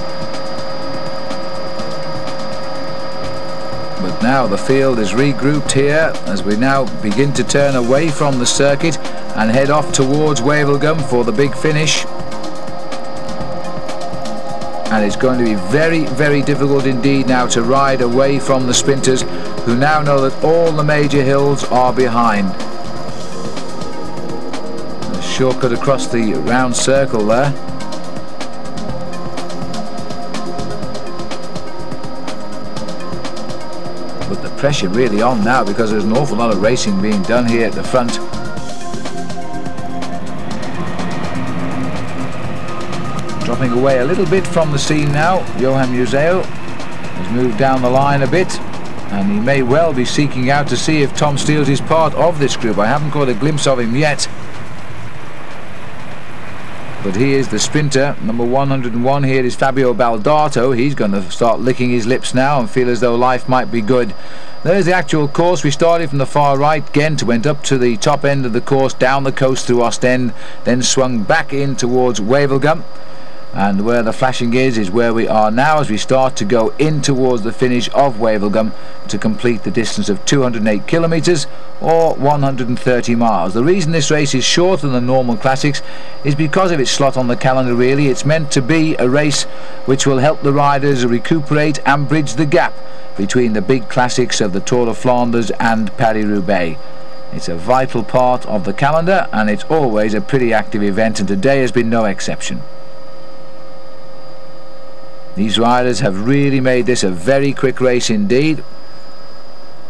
But now the field is regrouped here as we now begin to turn away from the circuit and head off towards Wevelgem for the big finish. And it's going to be very, very difficult indeed now to ride away from the sprinters, who now know that all the major hills are behind. A shortcut across the round circle there. But the pressure really on now, because there's an awful lot of racing being done here at the front. Dropping away a little bit from the scene now, Johan Museo has moved down the line a bit, and he may well be seeking out to see if Tom Steels is part of this group. I haven't caught a glimpse of him yet, but he is the sprinter. Number 101 here is Fabio Baldato. He's going to start licking his lips now and feel as though life might be good. There's the actual course. We started from the far right. Ghent went up to the top end of the course, down the coast through Ostend, then swung back in towards Wevelgem. And where the flashing is where we are now as we start to go in towards the finish of Wevelgem to complete the distance of 208 kilometres or 130 miles. The reason this race is shorter than normal classics is because of its slot on the calendar really. It's meant to be a race which will help the riders recuperate and bridge the gap between the big classics of the Tour of Flanders and Paris-Roubaix. It's a vital part of the calendar, and it's always a pretty active event, and today has been no exception. These riders have really made this a very quick race indeed,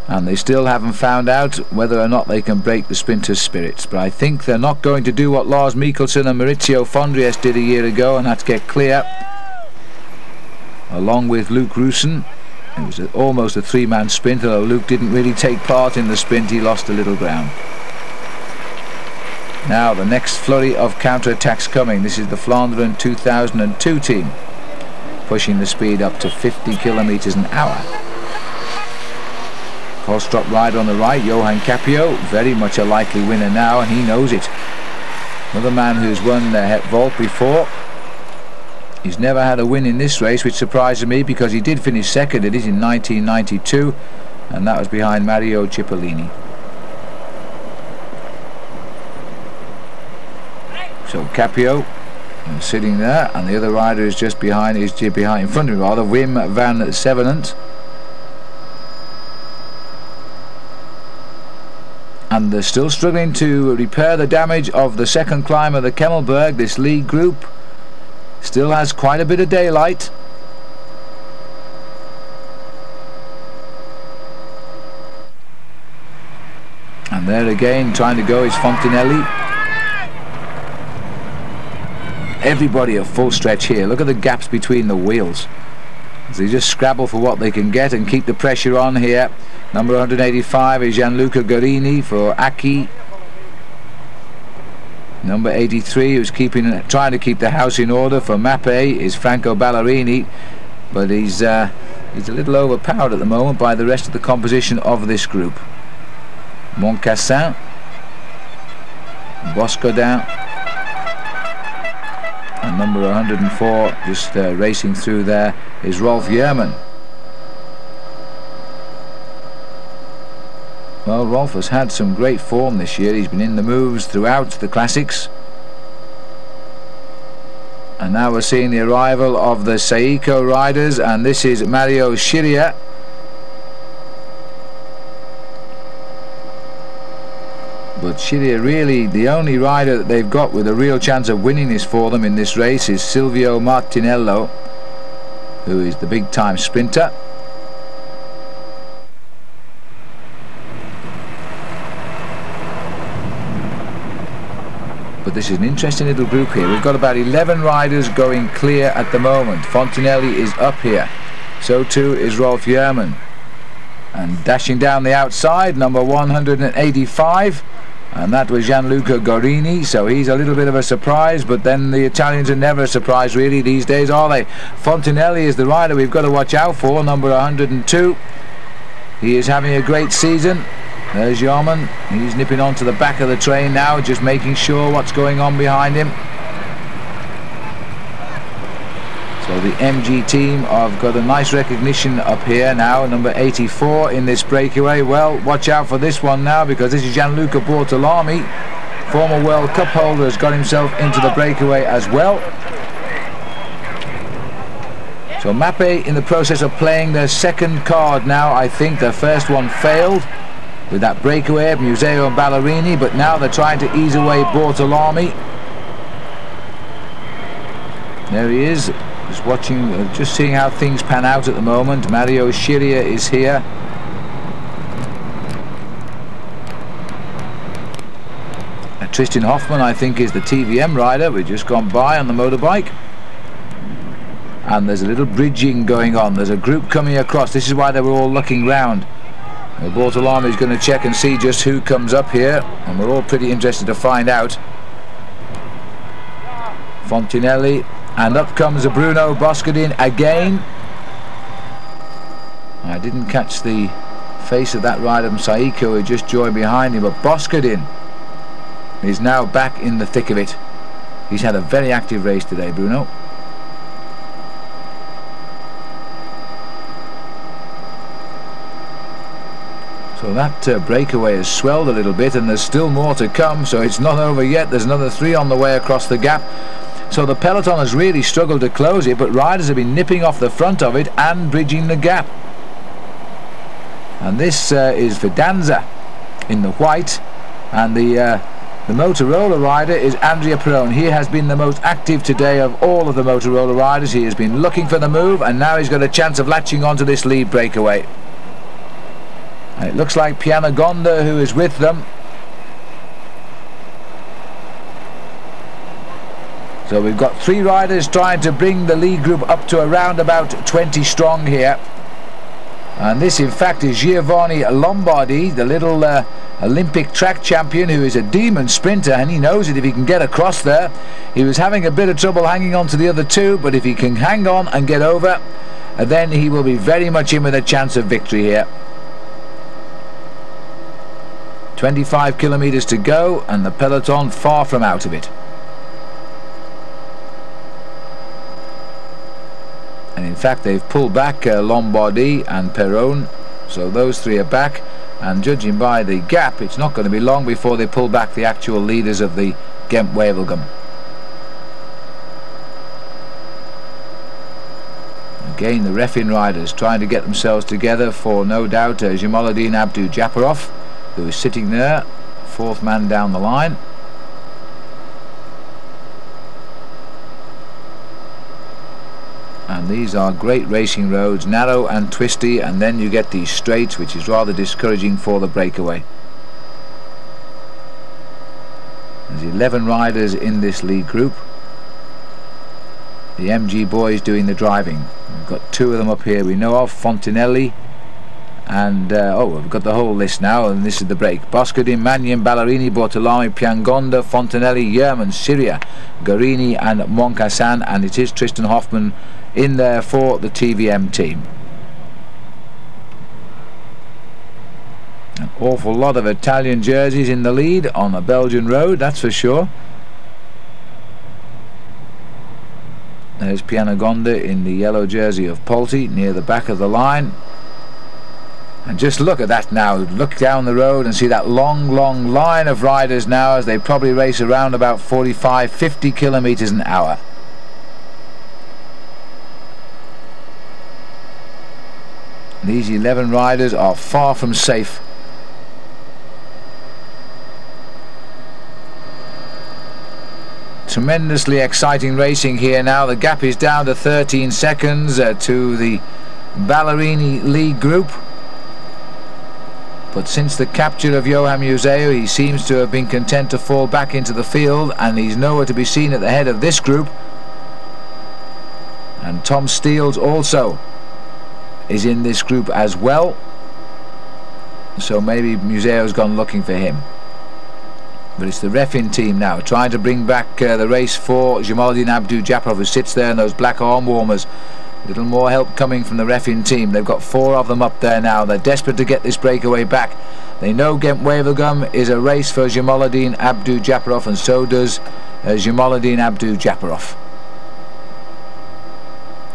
and they still haven't found out whether or not they can break the sprinters' spirits. But I think they're not going to do what Lars Mikkelsen and Maurizio Fondries did a year ago, and that's get clear, along with Luke Rusin. It was almost a three-man sprint, although Luke didn't really take part in the sprint. He lost a little ground. Now the next flurry of counter-attacks coming. This is the Flandern 2002 team, pushing the speed up to 50 kilometers an hour. Kohlstrup rider on the right, Johan Capio, very much a likely winner now, and he knows it. Another man who's won the Het Volk before. He's never had a win in this race, which surprises me because he did finish second. It is in 1992, and that was behind Mario Cipollini. So Capio sitting there, and the other rider is just behind, in front of him rather, Wim van Sevenant. And they're still struggling to repair the damage of the second climb of the Kemmelberg. This league group still has quite a bit of daylight. And there again, trying to go is Fontinelli. Everybody at full stretch here. Look at the gaps between the wheels. They just scrabble for what they can get and keep the pressure on here. Number 185 is Gianluca Golini for Aki. Number 83, who's trying to keep the house in order for Mappe, is Franco Ballerini, but he's a little overpowered at the moment by the rest of the composition of this group. Moncassin, Boscodin, and number 104 just racing through there is Rolf Jerman. Well, Rolf has had some great form this year. He's been in the moves throughout the classics, and now we're seeing the arrival of the Seiko riders, and this is Mario Scirea. But Scirea, really the only rider that they've got with a real chance of winning this for them in this race is Silvio Martinello, who is the big time sprinter. But this is an interesting little group here. We've got about 11 riders going clear at the moment. Fontinelli is up here, so too is Rolf Jerman, and dashing down the outside, number 185, and that was Gianluca Golini. So he's a little bit of a surprise, but then the Italians are never a surprise really these days, are they? Fontinelli is the rider we've got to watch out for, number 102. He is having a great season, There's Jarman. He's nipping onto the back of the train now, just making sure what's going on behind him. So the MG team have got a nice recognition up here now, number 84 in this breakaway. Well, watch out for this one now, because this is Gianluca Golini, former World Cup holder, has got himself into the breakaway as well. So Mappe in the process of playing their second card now. I think their first one failed with that breakaway of Museo and Ballerini, but now they're trying to ease away Bertolini. There he is, just watching, just seeing how things pan out at the moment. Mario Sciria is here. Tristan Hoffmann, I think, is the TVM rider. We've just gone by on the motorbike. And there's a little bridging going on. There's a group coming across. This is why they were all looking round. Bertolini is going to check and see just who comes up here, and we're all pretty interested to find out. Fontinelli, and up comes a Bruno Boscadin again. I didn't catch the face of that rider from Saiko who just joined behind him, but Boscadin is now back in the thick of it. He's had a very active race today, Bruno. So that breakaway has swelled a little bit, and there's still more to come, so it's not over yet. There's another 3 on the way across the gap. So the peloton has really struggled to close it, but riders have been nipping off the front of it and bridging the gap. And this is Fidanza in the white, and the Motorola rider is Andrea Perone. He has been the most active today of all of the Motorola riders. He has been looking for the move, and now he's got a chance of latching onto this lead breakaway. And it looks like Pianagonda, who is with them. So we've got 3 riders trying to bring the lead group up to around about 20 strong here. And this, in fact, is Giovanni Lombardi, the little Olympic track champion, who is a demon sprinter, and he knows it if he can get across there. He was having a bit of trouble hanging on to the other 2, but if he can hang on and get over, then he will be very much in with a chance of victory here. 25 kilometers to go, and the peloton far from out of it. And in fact, they've pulled back Lombardi and Perone, so those 3 are back, and judging by the gap, it's not going to be long before they pull back the actual leaders of the Ghent Wevelgem. Again, the Refin riders trying to get themselves together for, no doubt, Jamaluddin Abdul-Jabbar, who is sitting there, 4th man down the line. And these are great racing roads, narrow and twisty, and then you get these straights, which is rather discouraging for the breakaway. There's 11 riders in this lead group. The MG boys doing the driving. We've got 2 of them up here we know of, Fontinelli, and we've got the whole list now, and this is the break. Boscadin, Magnin, Ballerini, Bertolini, Pianagonda, Fontinelli, Yerman, Sciria, Golini and Moncassin, and it is Tristan Hoffmann in there for the TVM team. An awful lot of Italian jerseys in the lead on a Belgian road, that's for sure. There's Pianagonda in the yellow jersey of Polti near the back of the line. And just look at that now, look down the road and see that long line of riders now, as they probably race around about 45-50 kilometers an hour. These 11 riders are far from safe. Tremendously exciting racing here now. The gap is down to 13 seconds to the Ballerini lead group. But since the capture of Johan Museo, he seems to have been content to fall back into the field, and he's nowhere to be seen at the head of this group. And Tom Steels also is in this group as well, so maybe Museo's gone looking for him. But it's the Refin team now trying to bring back the race for Jamaluddin Abdul-Jabbar, who sits there in those black arm warmers Little more help coming from the reffing team. They've got 4 of them up there now. They're desperate to get this breakaway back. They know Ghent Wevelgem is a race for Jamaluddin Abdul-Jabbar, and so does Jamaluddin Abdul-Jabbar.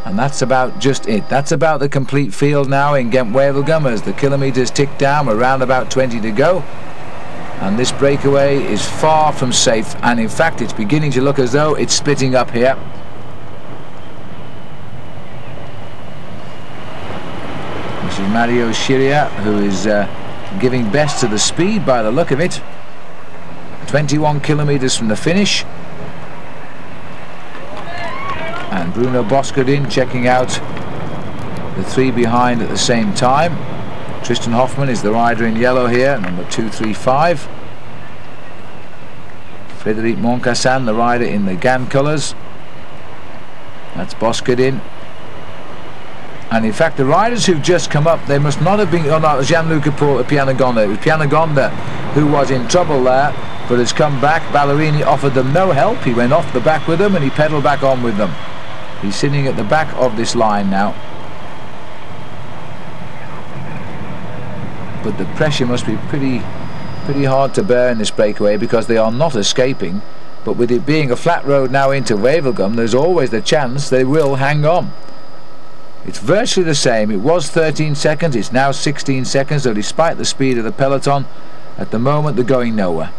And that's about just it. That's about the complete field now in Ghent Wevelgem as the kilometres tick down. We're around about 20 to go. And this breakaway is far from safe. And in fact, it's beginning to look as though it's splitting up here. This is Mario Scirea, who is giving best to the speed by the look of it. 21 kilometres from the finish. And Bruno Boscardin checking out the 3 behind at the same time. Tristan Hoffmann is the rider in yellow here, number 235. Frédéric Moncassin, the rider in the Ghent colours. That's Boscardin. And in fact, the riders who've just come up, they must not have been... Oh no, it was Gianluca Pianagonda. It was Pianagonda who was in trouble there, but has come back. Ballerini offered them no help. He went off the back with them and he pedalled back on with them. He's sitting at the back of this line now. But the pressure must be pretty hard to bear in this breakaway because they are not escaping. But with it being a flat road now into Wevelgem, there's always the chance they will hang on. It's virtually the same. It was 13 seconds, it's now 16 seconds, so despite the speed of the peloton, at the moment they're going nowhere.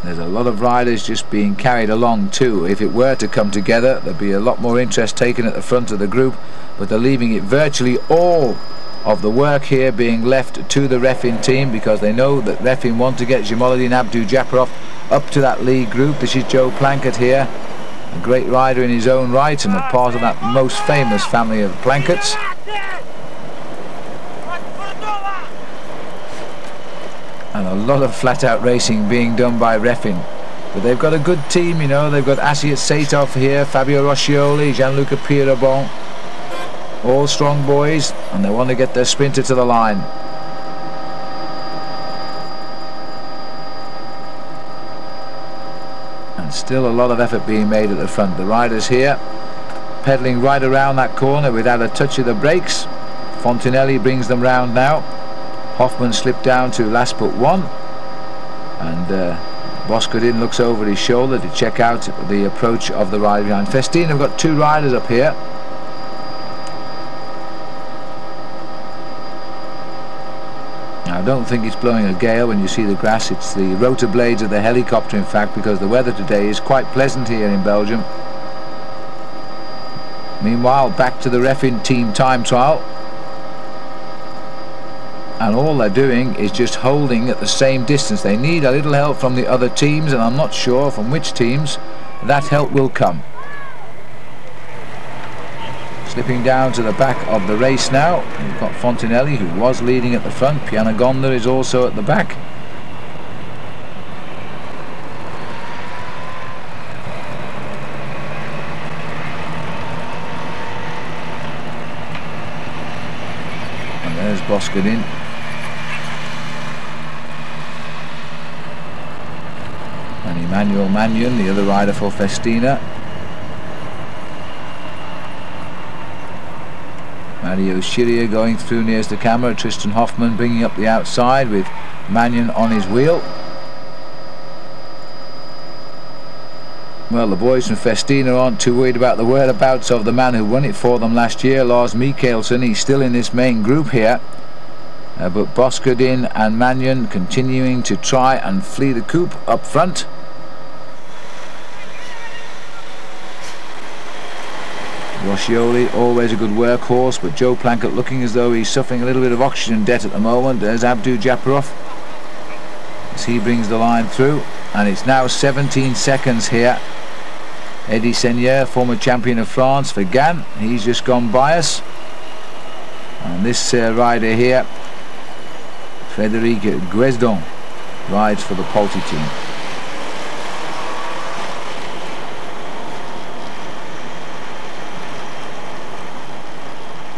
There's a lot of riders just being carried along too. If it were to come together, there'd be a lot more interest taken at the front of the group, but they're leaving it virtually all of the work here being left to the reffing team because they know that reffing want to get Jamaluddin Abdul-Jabbar up to that lead group. This is Joe Planket here, a great rider in his own right and a part of that most famous family of Plankets. And a lot of flat-out racing being done by reffing. But they've got a good team, you know. They've got Asiat Saitov here, Fabio Roscioli, Gianluca Pierrabon. All strong boys, and they want to get their sprinter to the line. And still a lot of effort being made at the front. The riders here pedalling right around that corner without a touch of the brakes. Fontinelli brings them round now. Hoffmann slipped down to last but 1, and Boscardin looks over his shoulder to check out the approach of the rider behind. Festina have got 2 riders up here. Now, I don't think it's blowing a gale when you see the grass. It's the rotor blades of the helicopter, in fact, because the weather today is quite pleasant here in Belgium. Meanwhile, back to the reffing team time trial. And all they're doing is just holding at the same distance. They need a little help from the other teams, and I'm not sure from which teams that help will come. Slipping down to the back of the race now. We've got Fontinelli, who was leading at the front. Pianagonda is also at the back. And there's Boscardin. And Emmanuel Magnon, the other rider for Festina. Mario Scirea going through nearest the camera. Tristan Hoffmann bringing up the outside with Magnon on his wheel. Well, the boys from Festina aren't too worried about the whereabouts of the man who won it for them last year, Lars Mikkelsen. He's still in this main group here. But Boscardin and Magnon continuing to try and flee the coupe up front. Roscioli, always a good workhorse, but Joe Planket looking as though he's suffering a little bit of oxygen debt at the moment. There's Abdul-Jabbar as he brings the line through, and it's now 17 seconds here. Eddie Seigneur, former champion of France for Ghent, he's just gone by us. And this rider here, Frédéric Guesdon, rides for the Polti team.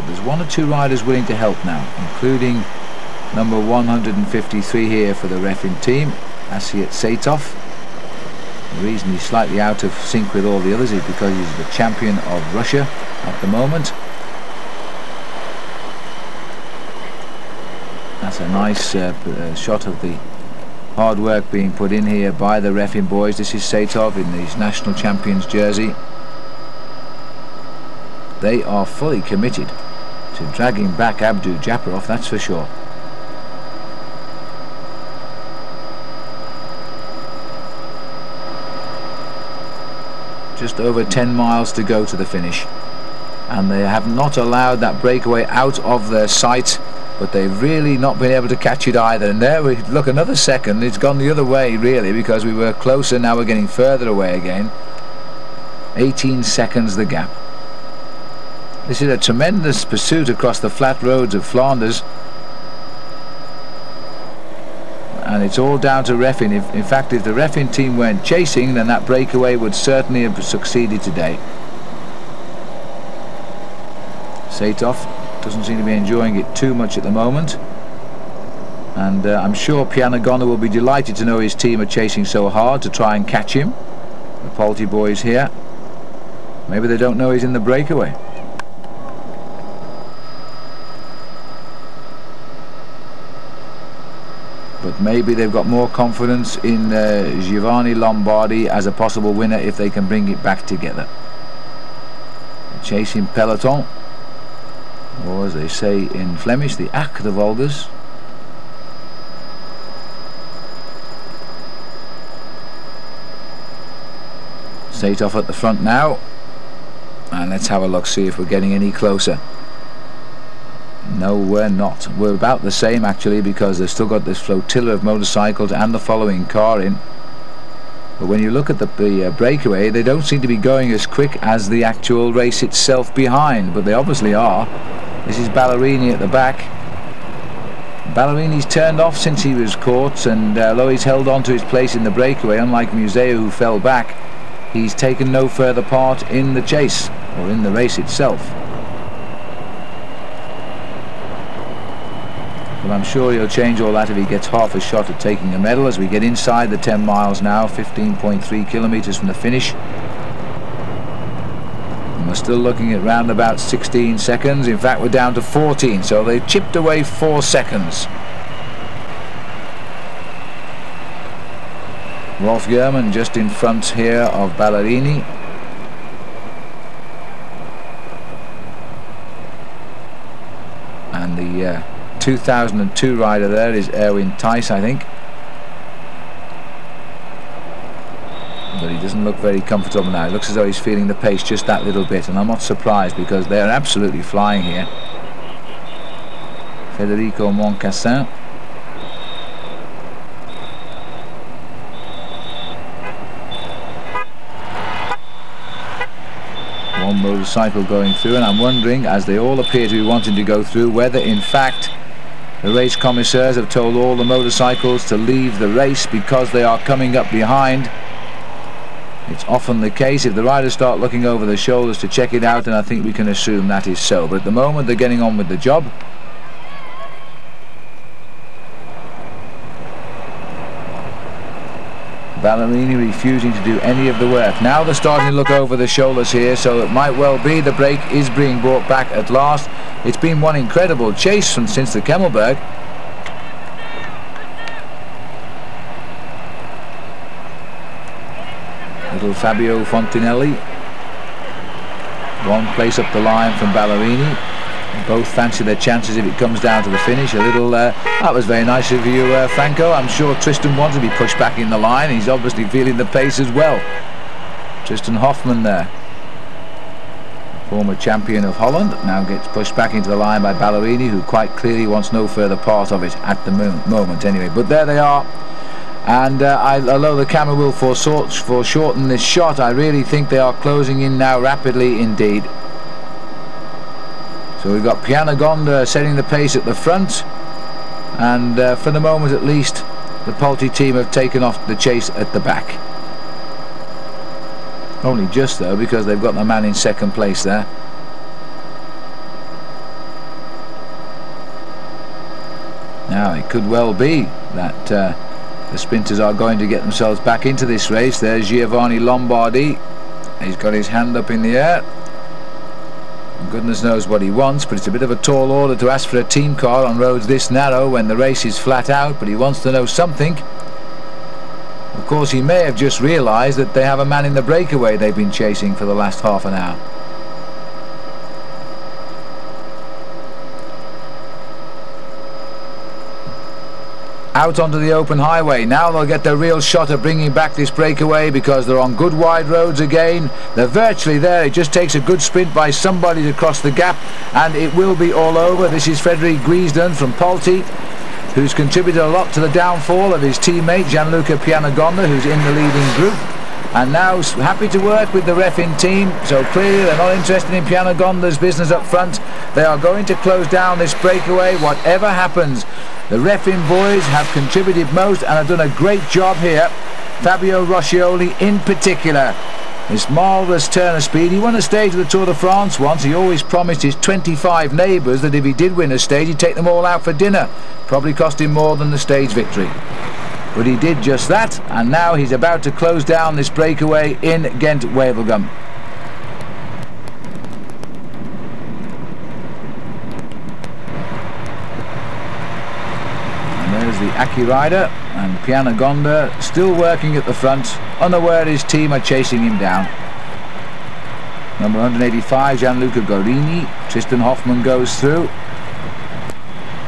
There's 1 or 2 riders willing to help now, including number 153 here for the reffing team, Asiat Saitov. The reason he's slightly out of sync with all the others is because he's the champion of Russia at the moment. That's a nice shot of the hard work being put in here by the reffing boys. This is Satov in his national champions jersey. They are fully committed to dragging back Abdul-Jabbar, that's for sure. Just over 10 miles to go to the finish, and they have not allowed that breakaway out of their sight, but they've really not been able to catch it either. And there we look, another second, it's gone the other way really, because we were closer, now we're getting further away again. 18 seconds the gap. This is a tremendous pursuit across the flat roads of Flanders, and it's all down to reffing. In fact, if the reffing team weren't chasing, then that breakaway would certainly have succeeded today. Satov doesn't seem to be enjoying it too much at the moment, and I'm sure Pianagonda will be delighted to know his team are chasing so hard to try and catch him. The Polti boys here, maybe they don't know he's in the breakaway. But maybe they've got more confidence in Giovanni Lombardi as a possible winner if they can bring it back together. The chasing peloton, or as they say in Flemish, the achtervolgers. Satov at the front now, and let's have a look, see if we're getting any closer. No, we're not. We're about the same actually, because they've still got this flotilla of motorcycles and the following car in. But when you look at the breakaway, they don't seem to be going as quick as the actual race itself behind, but they obviously are. This is Ballerini at the back. Ballerini's turned off since he was caught, and although he's held on to his place in the breakaway, unlike Museo who fell back, he's taken no further part in the chase or in the race itself. But I'm sure he'll change all that if he gets half a shot at taking a medal as we get inside the 10 miles now, 15.3 kilometers from the finish. And we're still looking at round about 16 seconds. In fact, we're down to 14, so they've chipped away 4 seconds. Wevelgem just in front here of Ballerini. And the 2002 rider there is Erwin Thijs, I think, but he doesn't look very comfortable now. It looks as though he's feeling the pace just that little bit, and I'm not surprised because they're absolutely flying here. Federico Moncassin, one motorcycle going through, and I'm wondering, as they all appear to be wanting to go through, whether in fact the race commissaires have told all the motorcycles to leave the race because they are coming up behind. It's often the case if the riders start looking over their shoulders to check it out, and I think we can assume that is so. But at the moment they're getting on with the job. Ballerini refusing to do any of the work. Now they're starting to look over the shoulders here, so it might well be the break is being brought back at last. It's been one incredible chase since the Kemmelberg. Little Fabio Fontinelli, one place up the line from Ballerini. Both fancy their chances if it comes down to the finish. A little that was very nice of you, Franco. I'm sure Tristan wants to be pushed back in the line. He's obviously feeling the pace as well. Tristan Hoffman there, former champion of Holland, now gets pushed back into the line by Ballerini, who quite clearly wants no further part of it at the moment anyway. But there they are, and although the camera will foreshorten this shot, I really think they are closing in now rapidly indeed. So we've got Pianagonda setting the pace at the front, and for the moment at least the Polti team have taken off the chase at the back. Only just though, because they've got the man in second place there. Now it could well be that the the sprinters are going to get themselves back into this race. There's Giovanni Lombardi. He's got his hand up in the air. Goodness knows what he wants, but it's a bit of a tall order to ask for a team car on roads this narrow when the race is flat out, but he wants to know something. Of course, he may have just realised that they have a man in the breakaway they've been chasing for the last half an hour. Out onto the open highway. Now they'll get their real shot at bringing back this breakaway because they're on good wide roads again. They're virtually there. It just takes a good sprint by somebody to cross the gap and it will be all over. This is Frederic Griesden from Polti, who's contributed a lot to the downfall of his teammate Gianluca Pianagonda, who's in the leading group, and now happy to work with the ref-in team. So clearly they're not interested in Pianagonda's business up front. They are going to close down this breakaway whatever happens. The ref-in boys have contributed most and have done a great job here. Fabio Roscioli in particular. This marvellous turn of speed. He won a stage of the Tour de France once. He always promised his 25 neighbours that if he did win a stage he'd take them all out for dinner. Probably cost him more than the stage victory. But he did just that, and now he's about to close down this breakaway in Ghent Wevelgem. There's the Aki rider, and Pianagonda still working at the front, unaware his team are chasing him down. Number 185, Gianluca Golini. Tristan Hoffmann goes through.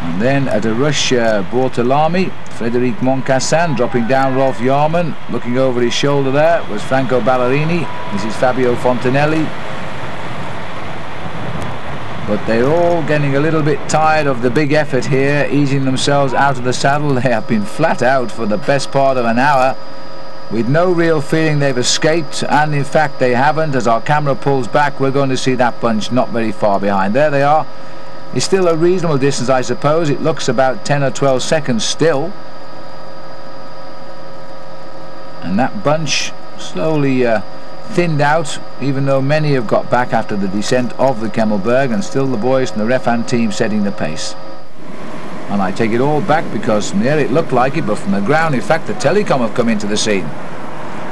And then at a rush, Bortolami, Frederic Moncassin dropping down Rolf Jarman. Looking over his shoulder there was Franco Ballerini. This is Fabio Fontanelli. But they're all getting a little bit tired of the big effort here, easing themselves out of the saddle. They have been flat out for the best part of an hour, with no real feeling they've escaped, and in fact they haven't. As our camera pulls back, we're going to see that bunch not very far behind. There they are. It's still a reasonable distance, I suppose. It looks about 10 or 12 seconds still. And that bunch slowly thinned out, even though many have got back after the descent of the Kemmelberg, and still the boys from the Refan team setting the pace. And I take it all back, because from the air it looked like it, but from the ground in fact the Telecom have come into the scene.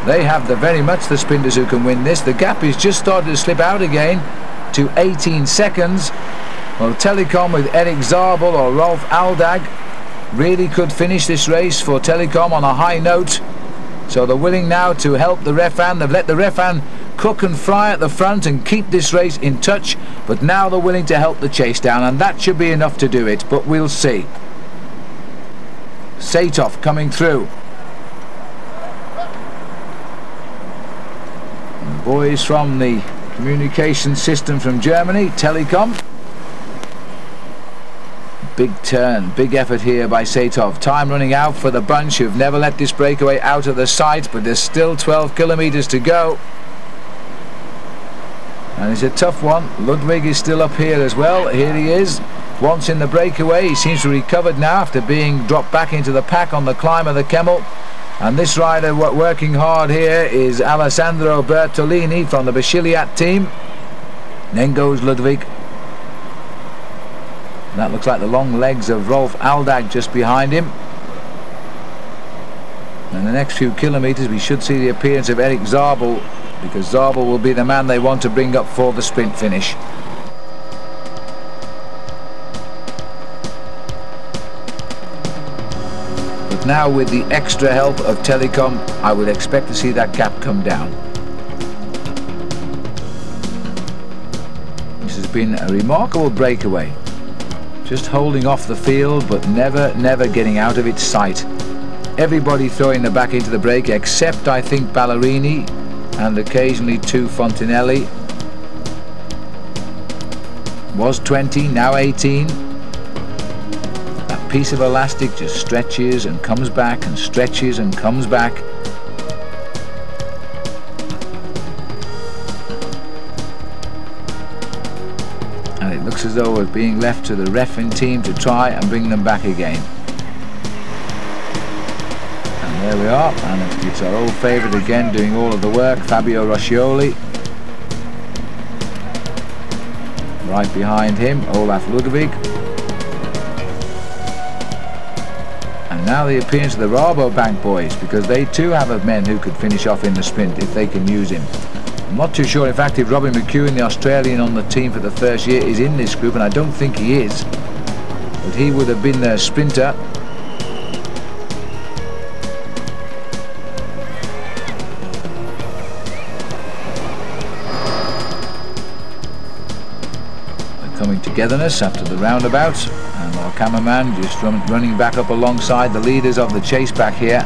They have very much the sprinters who can win this. The gap is just starting to slip out again to 18 seconds. Well, Telecom with Eric Zabel or Rolf Aldag really could finish this race for Telecom on a high note. So they're willing now to help the Refan. They've let the Refan cook and fry at the front and keep this race in touch, but now they're willing to help the chase down, and that should be enough to do it, but we'll see. Satov coming through. And the boys from the communication system from Germany, Telecom. Big turn, big effort here by Satov. Time running out for the bunch who've never let this breakaway out of the sight, but there's still 12 kilometres to go. And it's a tough one. Ludwig is still up here as well. Here he is, once in the breakaway. He seems to have recovered now after being dropped back into the pack on the climb of the Kemmel. And this rider working hard here is Alessandro Bertolini from the Bachiliat team. Then goes Ludwig. That looks like the long legs of Rolf Aldag just behind him. In the next few kilometres we should see the appearance of Eric Zabel, because Zabel will be the man they want to bring up for the sprint finish. But now with the extra help of Telecom, I would expect to see that gap come down. This has been a remarkable breakaway. Just holding off the field, but never getting out of its sight. Everybody throwing the back into the break, except I think Ballerini, and occasionally too Fontanelli. Was 20, now 18. That piece of elastic just stretches and comes back and stretches and comes back. And it looks as though we're being left to the reffing team to try and bring them back again. And there we are, and it's our old favourite again doing all of the work, Fabio Roscioli. Right behind him, Olaf Ludwig. And Now the appearance of the Rabobank boys, because they too have men who could finish off in the sprint if they can use him. I'm not too sure, in fact, if Robin McEwen, the Australian on the team for the first year, is in this group, and I don't think he is. But he would have been their sprinter. Coming togetherness after the roundabout, and our cameraman just running back up alongside the leaders of the chase back here.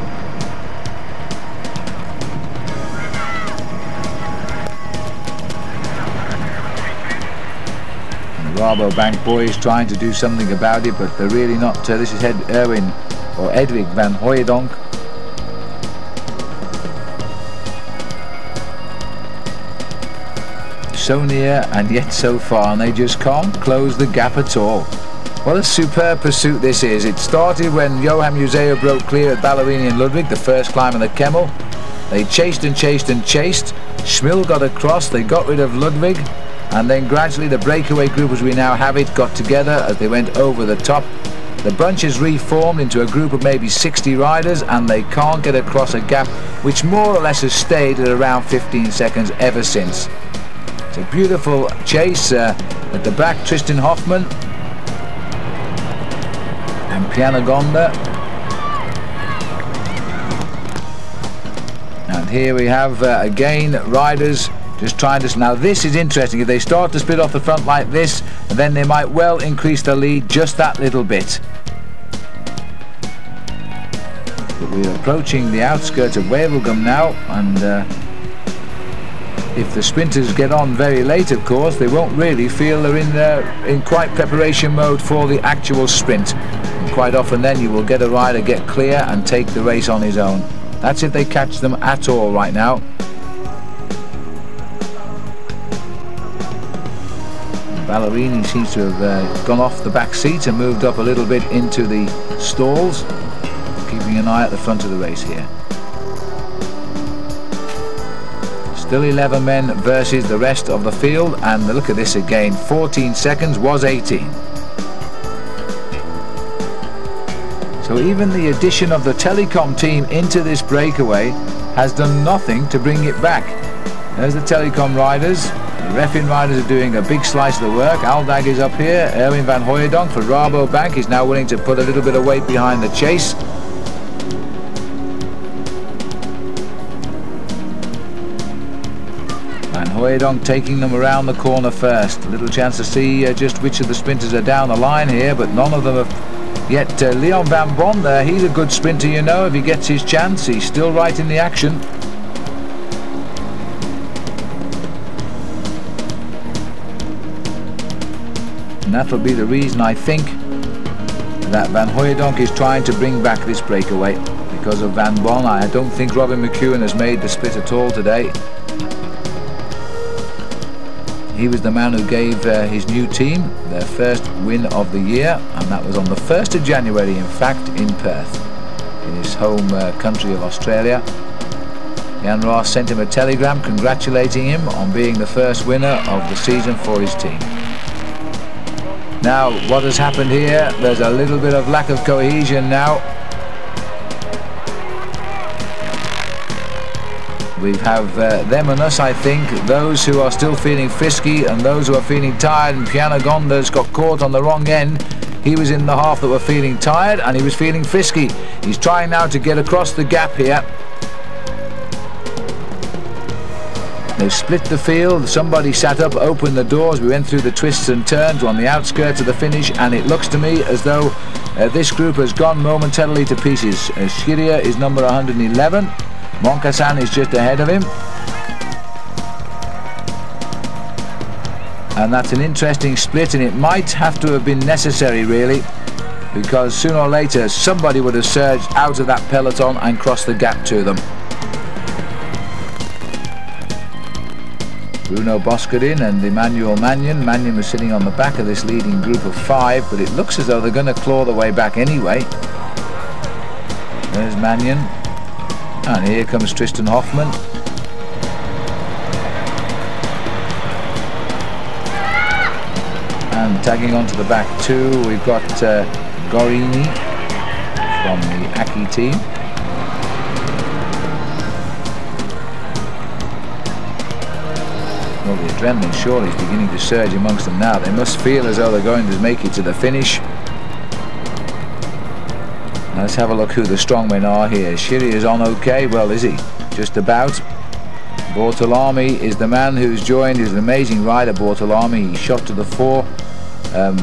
And the Rabobank boys trying to do something about it, but they're really not. This is Edwig van Hooijdonk. So near and yet so far, and they just can't close the gap at all. What a superb pursuit this is. It started when Johan Museeuw broke clear at Ballerini and Ludwig, the first climb of the Kemmel. They chased and chased and chased. Schmil got across, they got rid of Ludwig, and then gradually the breakaway group, as we now have it, got together as they went over the top. The bunch has reformed into a group of maybe 60 riders, and they can't get across a gap which more or less has stayed at around 15 seconds ever since. It's a beautiful chase at the back. Tristan Hoffmann and Pianagonda. And here we have again riders just trying to... Now this is interesting. If they start to split off the front like this, then they might well increase the lead just that little bit. But we're approaching the outskirts of Wevelgem now, and if the sprinters get on very late, of course, they won't really feel they're in quite preparation mode for the actual sprint. And quite often then you will get a rider get clear and take the race on his own. That's if they catch them at all right now. Ballerini seems to have gone off the back seat and moved up a little bit into the stalls, keeping an eye at the front of the race here. Still 11 men versus the rest of the field, and look at this again, 14 seconds was 18. So even the addition of the telecom team into this breakaway has done nothing to bring it back. There's the telecom riders. The Refin riders are doing a big slice of the work. Aldag is up here. Erwin van Hooijdonk for Rabobank is now willing to put a little bit of weight behind the chase. Hooijdonk taking them around the corner first. A little chance to see just which of the sprinters are down the line here, but none of them have yet. Leon van Bon there, he's a good sprinter, you know. If he gets his chance, he's still right in the action. And that'll be the reason, I think, that Van Hooijdonk is trying to bring back this breakaway, because of Van Bon. I don't think Robin McEwen has made the split at all today. He was the man who gave his new team their first win of the year, and that was on the 1st of January, in fact, in Perth, in his home country of Australia. Jan Ross sent him a telegram congratulating him on being the first winner of the season for his team. Now, what has happened here? There's a little bit of lack of cohesion now. We have them and us, I think, those who are still feeling frisky and those who are feeling tired, and Pianagonda's got caught on the wrong end. He was in the half that were feeling tired and he was feeling frisky. He's trying now to get across the gap here. They've split the field. Somebody sat up, opened the doors. We went through the twists and turns. We're on the outskirts of the finish, and it looks to me as though this group has gone momentarily to pieces. Schiria is number 111. Moncassin is just ahead of him. And that's an interesting split, and it might have to have been necessary, really, because sooner or later somebody would have surged out of that peloton and crossed the gap to them. Bruno Boscadin and Emmanuel Magnon. Magnon was sitting on the back of this leading group of 5, but it looks as though they're going to claw their way back anyway. There's Magnon. And here comes Tristan Hoffmann. And tagging onto the back too, we've got Golini from the Aki team. Well, the adrenaline surely is beginning to surge amongst them now. They must feel as though they're going to make it to the finish. Now let's have a look who the strongmen are here. Shiri is on okay. Well, is he? Just about. Bertolini is the man who's joined. He's an amazing rider, Bertolini. He shot to the fore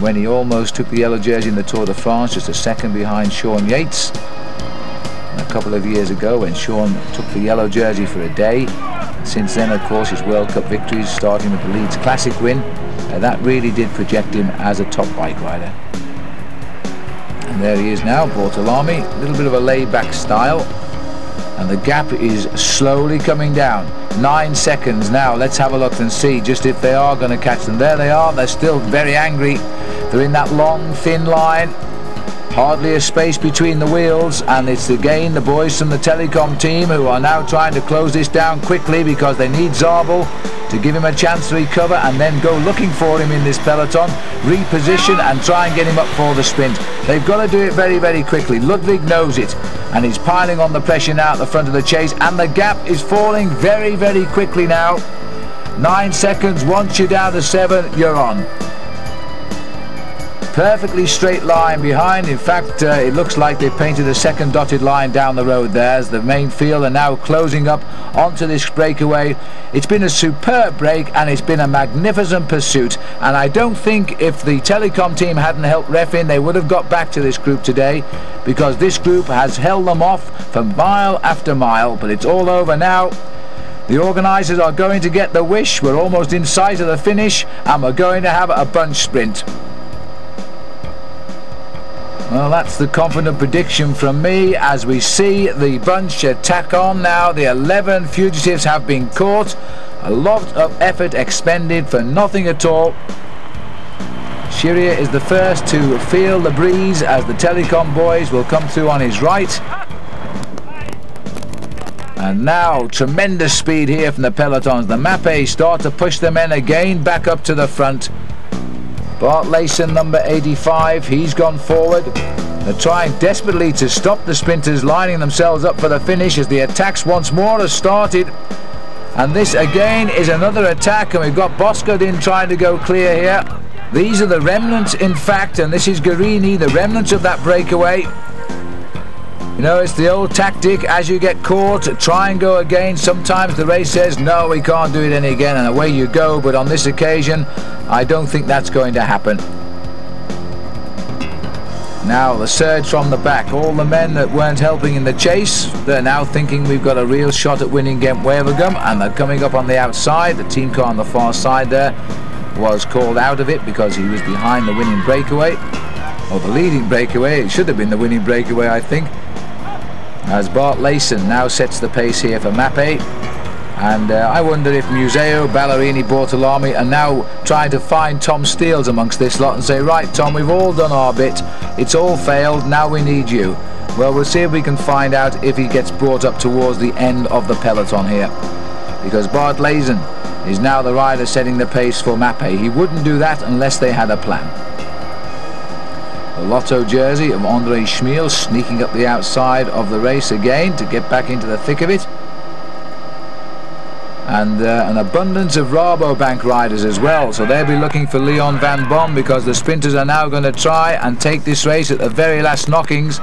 when he almost took the yellow jersey in the Tour de France, just a second behind Shawn Yates. And a couple of years ago when Shawn took the yellow jersey for a day. Since then, of course, his World Cup victories, starting with the Leeds Classic win, that really did project him as a top bike rider. And there he is now, Bertolini, a little bit of a laid-back style, and the gap is slowly coming down. 9 seconds now. Let's have a look and see just if they are going to catch them. There they are. They're still very angry. They're in that long, thin line. Hardly a space between the wheels, and it's again the boys from the Telecom team who are now trying to close this down quickly because they need Zabel to give him a chance to recover and then go looking for him in this peloton, reposition and try and get him up for the sprint. They've got to do it very, very quickly. Ludwig knows it, and he's piling on the pressure now at the front of the chase, and the gap is falling very, very quickly now. 9 seconds. Once you're down to 7, you're on. Perfectly straight line behind. In fact, it looks like they painted a second dotted line down the road there as the main field are now closing up onto this breakaway. It's been a superb break and it's been a magnificent pursuit, and I don't think if the Telecom team hadn't helped ref in, they would have got back to this group today, because this group has held them off for mile after mile. But it's all over now. The organisers are going to get the wish. We're almost in sight of the finish and we're going to have a bunch sprint. Well, that's the confident prediction from me as we see the bunch attack on now. The 11 fugitives have been caught. A lot of effort expended for nothing at all. Shiria is the first to feel the breeze as the Telecom boys will come through on his right. And now tremendous speed here from the pelotons. The Mappe start to push the men again back up to the front. Bart Layson, number 85, he's gone forward. They're trying desperately to stop the sprinters lining themselves up for the finish as the attacks once more have started. And this again is another attack, and we've got Boscodin trying to go clear here. These are the remnants, in fact, and this is Golini, the remnants of that breakaway. You know, it's the old tactic, as you get caught, try and go again. Sometimes the race says, no, we can't do it any again, and away you go. But on this occasion, I don't think that's going to happen. Now the surge from the back. All the men that weren't helping in the chase, they're now thinking we've got a real shot at winning Ghent Wevelgem, and they're coming up on the outside. The team car on the far side there was called out of it because he was behind the winning breakaway, or the leading breakaway. It should have been the winning breakaway, I think. As Bart Layson now sets the pace here for Mappe. And I wonder if Museo, Ballerini, Bertolini are now trying to find Tom Steels amongst this lot and say, right Tom, we've all done our bit, it's all failed, now we need you. Well, we'll see if we can find out if he gets brought up towards the end of the peloton here, because Bart Layson is now the rider setting the pace for Mappe. He wouldn't do that unless they had a plan. The Lotto jersey of Andre Schmiel sneaking up the outside of the race again to get back into the thick of it. And an abundance of Rabobank riders as well, so they'll be looking for Leon van Boom, because the sprinters are now going to try and take this race at the very last knockings.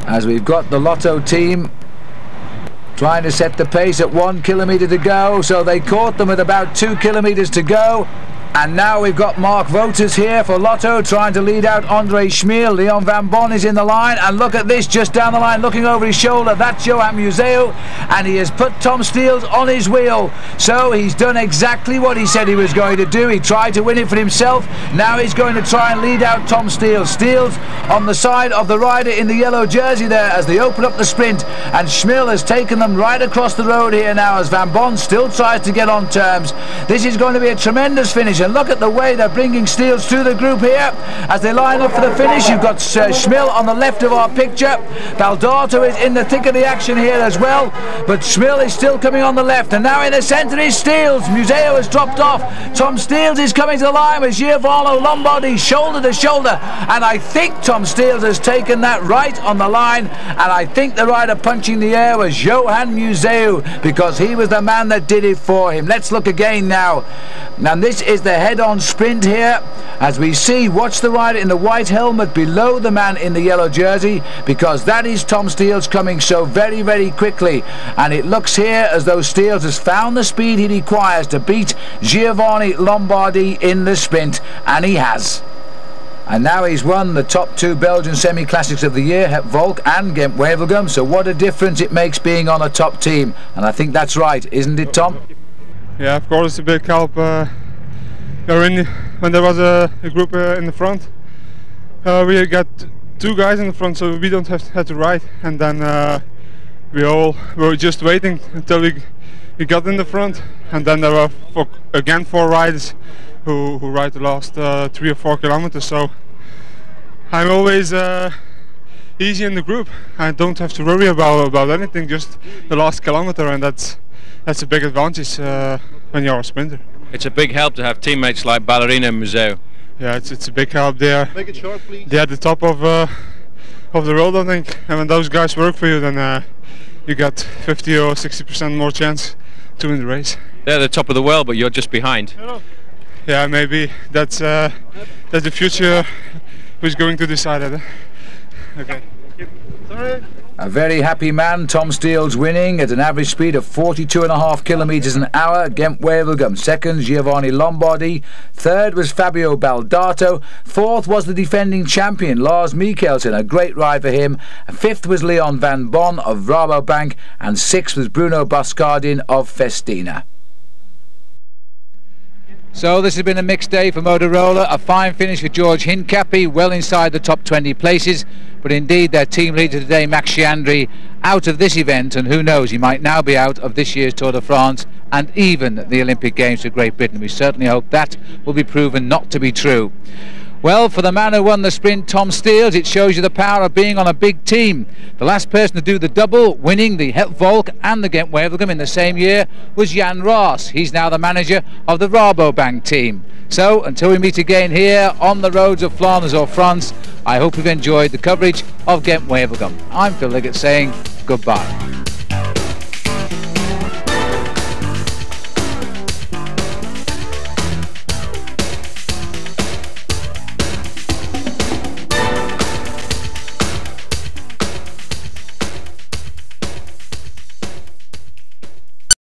As we've got the Lotto team trying to set the pace at 1 kilometre to go, so they caught them at about 2 kilometres to go. And now we've got Mark Voters here for Lotto trying to lead out Andre Schmiel. Leon van Boom is in the line, and look at this, just down the line, looking over his shoulder. That's Johan Museo, and he has put Tom Steels on his wheel. So he's done exactly what he said he was going to do. He tried to win it for himself. Now he's going to try and lead out Tom Steels. Steels on the side of the rider in the yellow jersey there as they open up the sprint, and Schmiel has taken them right across the road here now as Van Boom still tries to get on terms. This is going to be a tremendous finish. And look at the way they're bringing Steels through the group here as they line up for the finish. You've got Schmill on the left of our picture. Baldato is in the thick of the action here as well, but Schmill is still coming on the left, and now in the centre is Steels. Museo has dropped off. Tom Steels is coming to the line with Giovanni Lombardi shoulder to shoulder, and I think Tom Steels has taken that right on the line, and I think the rider punching the air was Johan Museo, because he was the man that did it for him. Let's look again now. Now this is the head-on sprint here, as we see, watch the rider in the white helmet below the man in the yellow jersey, because that is Tom Steels coming so very, very quickly, and it looks here as though Steels has found the speed he requires to beat Giovanni Lombardi in the sprint, and he has. And now he's won the top two Belgian semi-classics of the year, Volk and Ghent Wevelgem, so what a difference it makes being on a top team, and I think that's right, isn't it, Tom? Yeah, of course, it's a big help. When there was a group in the front, we got two guys in the front, so we don't have to ride, and then we were just waiting until we got in the front, and then there were again 4 riders who ride the last 3 or 4 kilometers. So I'm always easy in the group. I don't have to worry about anything, just the last kilometer, and that's a big advantage when you're a sprinter. It's a big help to have teammates like Ballerini and Museo. Yeah, it's a big help there. Make it short, please. They're at the top of the road, I think, and when those guys work for you, then you got 50 or 60% more chance to win the race. They're the top of the world, but you're just behind. Hello. Yeah, maybe that's the future who's going to decide it. Okay. Sorry. A very happy man, Tom Steels, winning at an average speed of 42.5 kilometres an hour. Ghent Wevelgem second, Giovanni Lombardi. Third was Fabio Baldato. Fourth was the defending champion, Lars Mikkelsen, a great ride for him. Fifth was Leon van Bon of Rabobank, and sixth was Bruno Bascardin of Festina. So this has been a mixed day for Motorola, a fine finish for George Hincapie, well inside the top 20 places, but indeed their team leader today, Max Chiandri, out of this event, and who knows, he might now be out of this year's Tour de France and even the Olympic Games for Great Britain. We certainly hope that will be proven not to be true. Well, for the man who won the sprint, Tom Steels, it shows you the power of being on a big team. The last person to do the double, winning the Volk and the Ghent Wevelgem in the same year, was Jan Roos. He's now the manager of the Rabobank team. So, until we meet again here on the roads of Flanders or France, I hope you've enjoyed the coverage of Ghent Wevelgem. I'm Phil Liggett saying goodbye.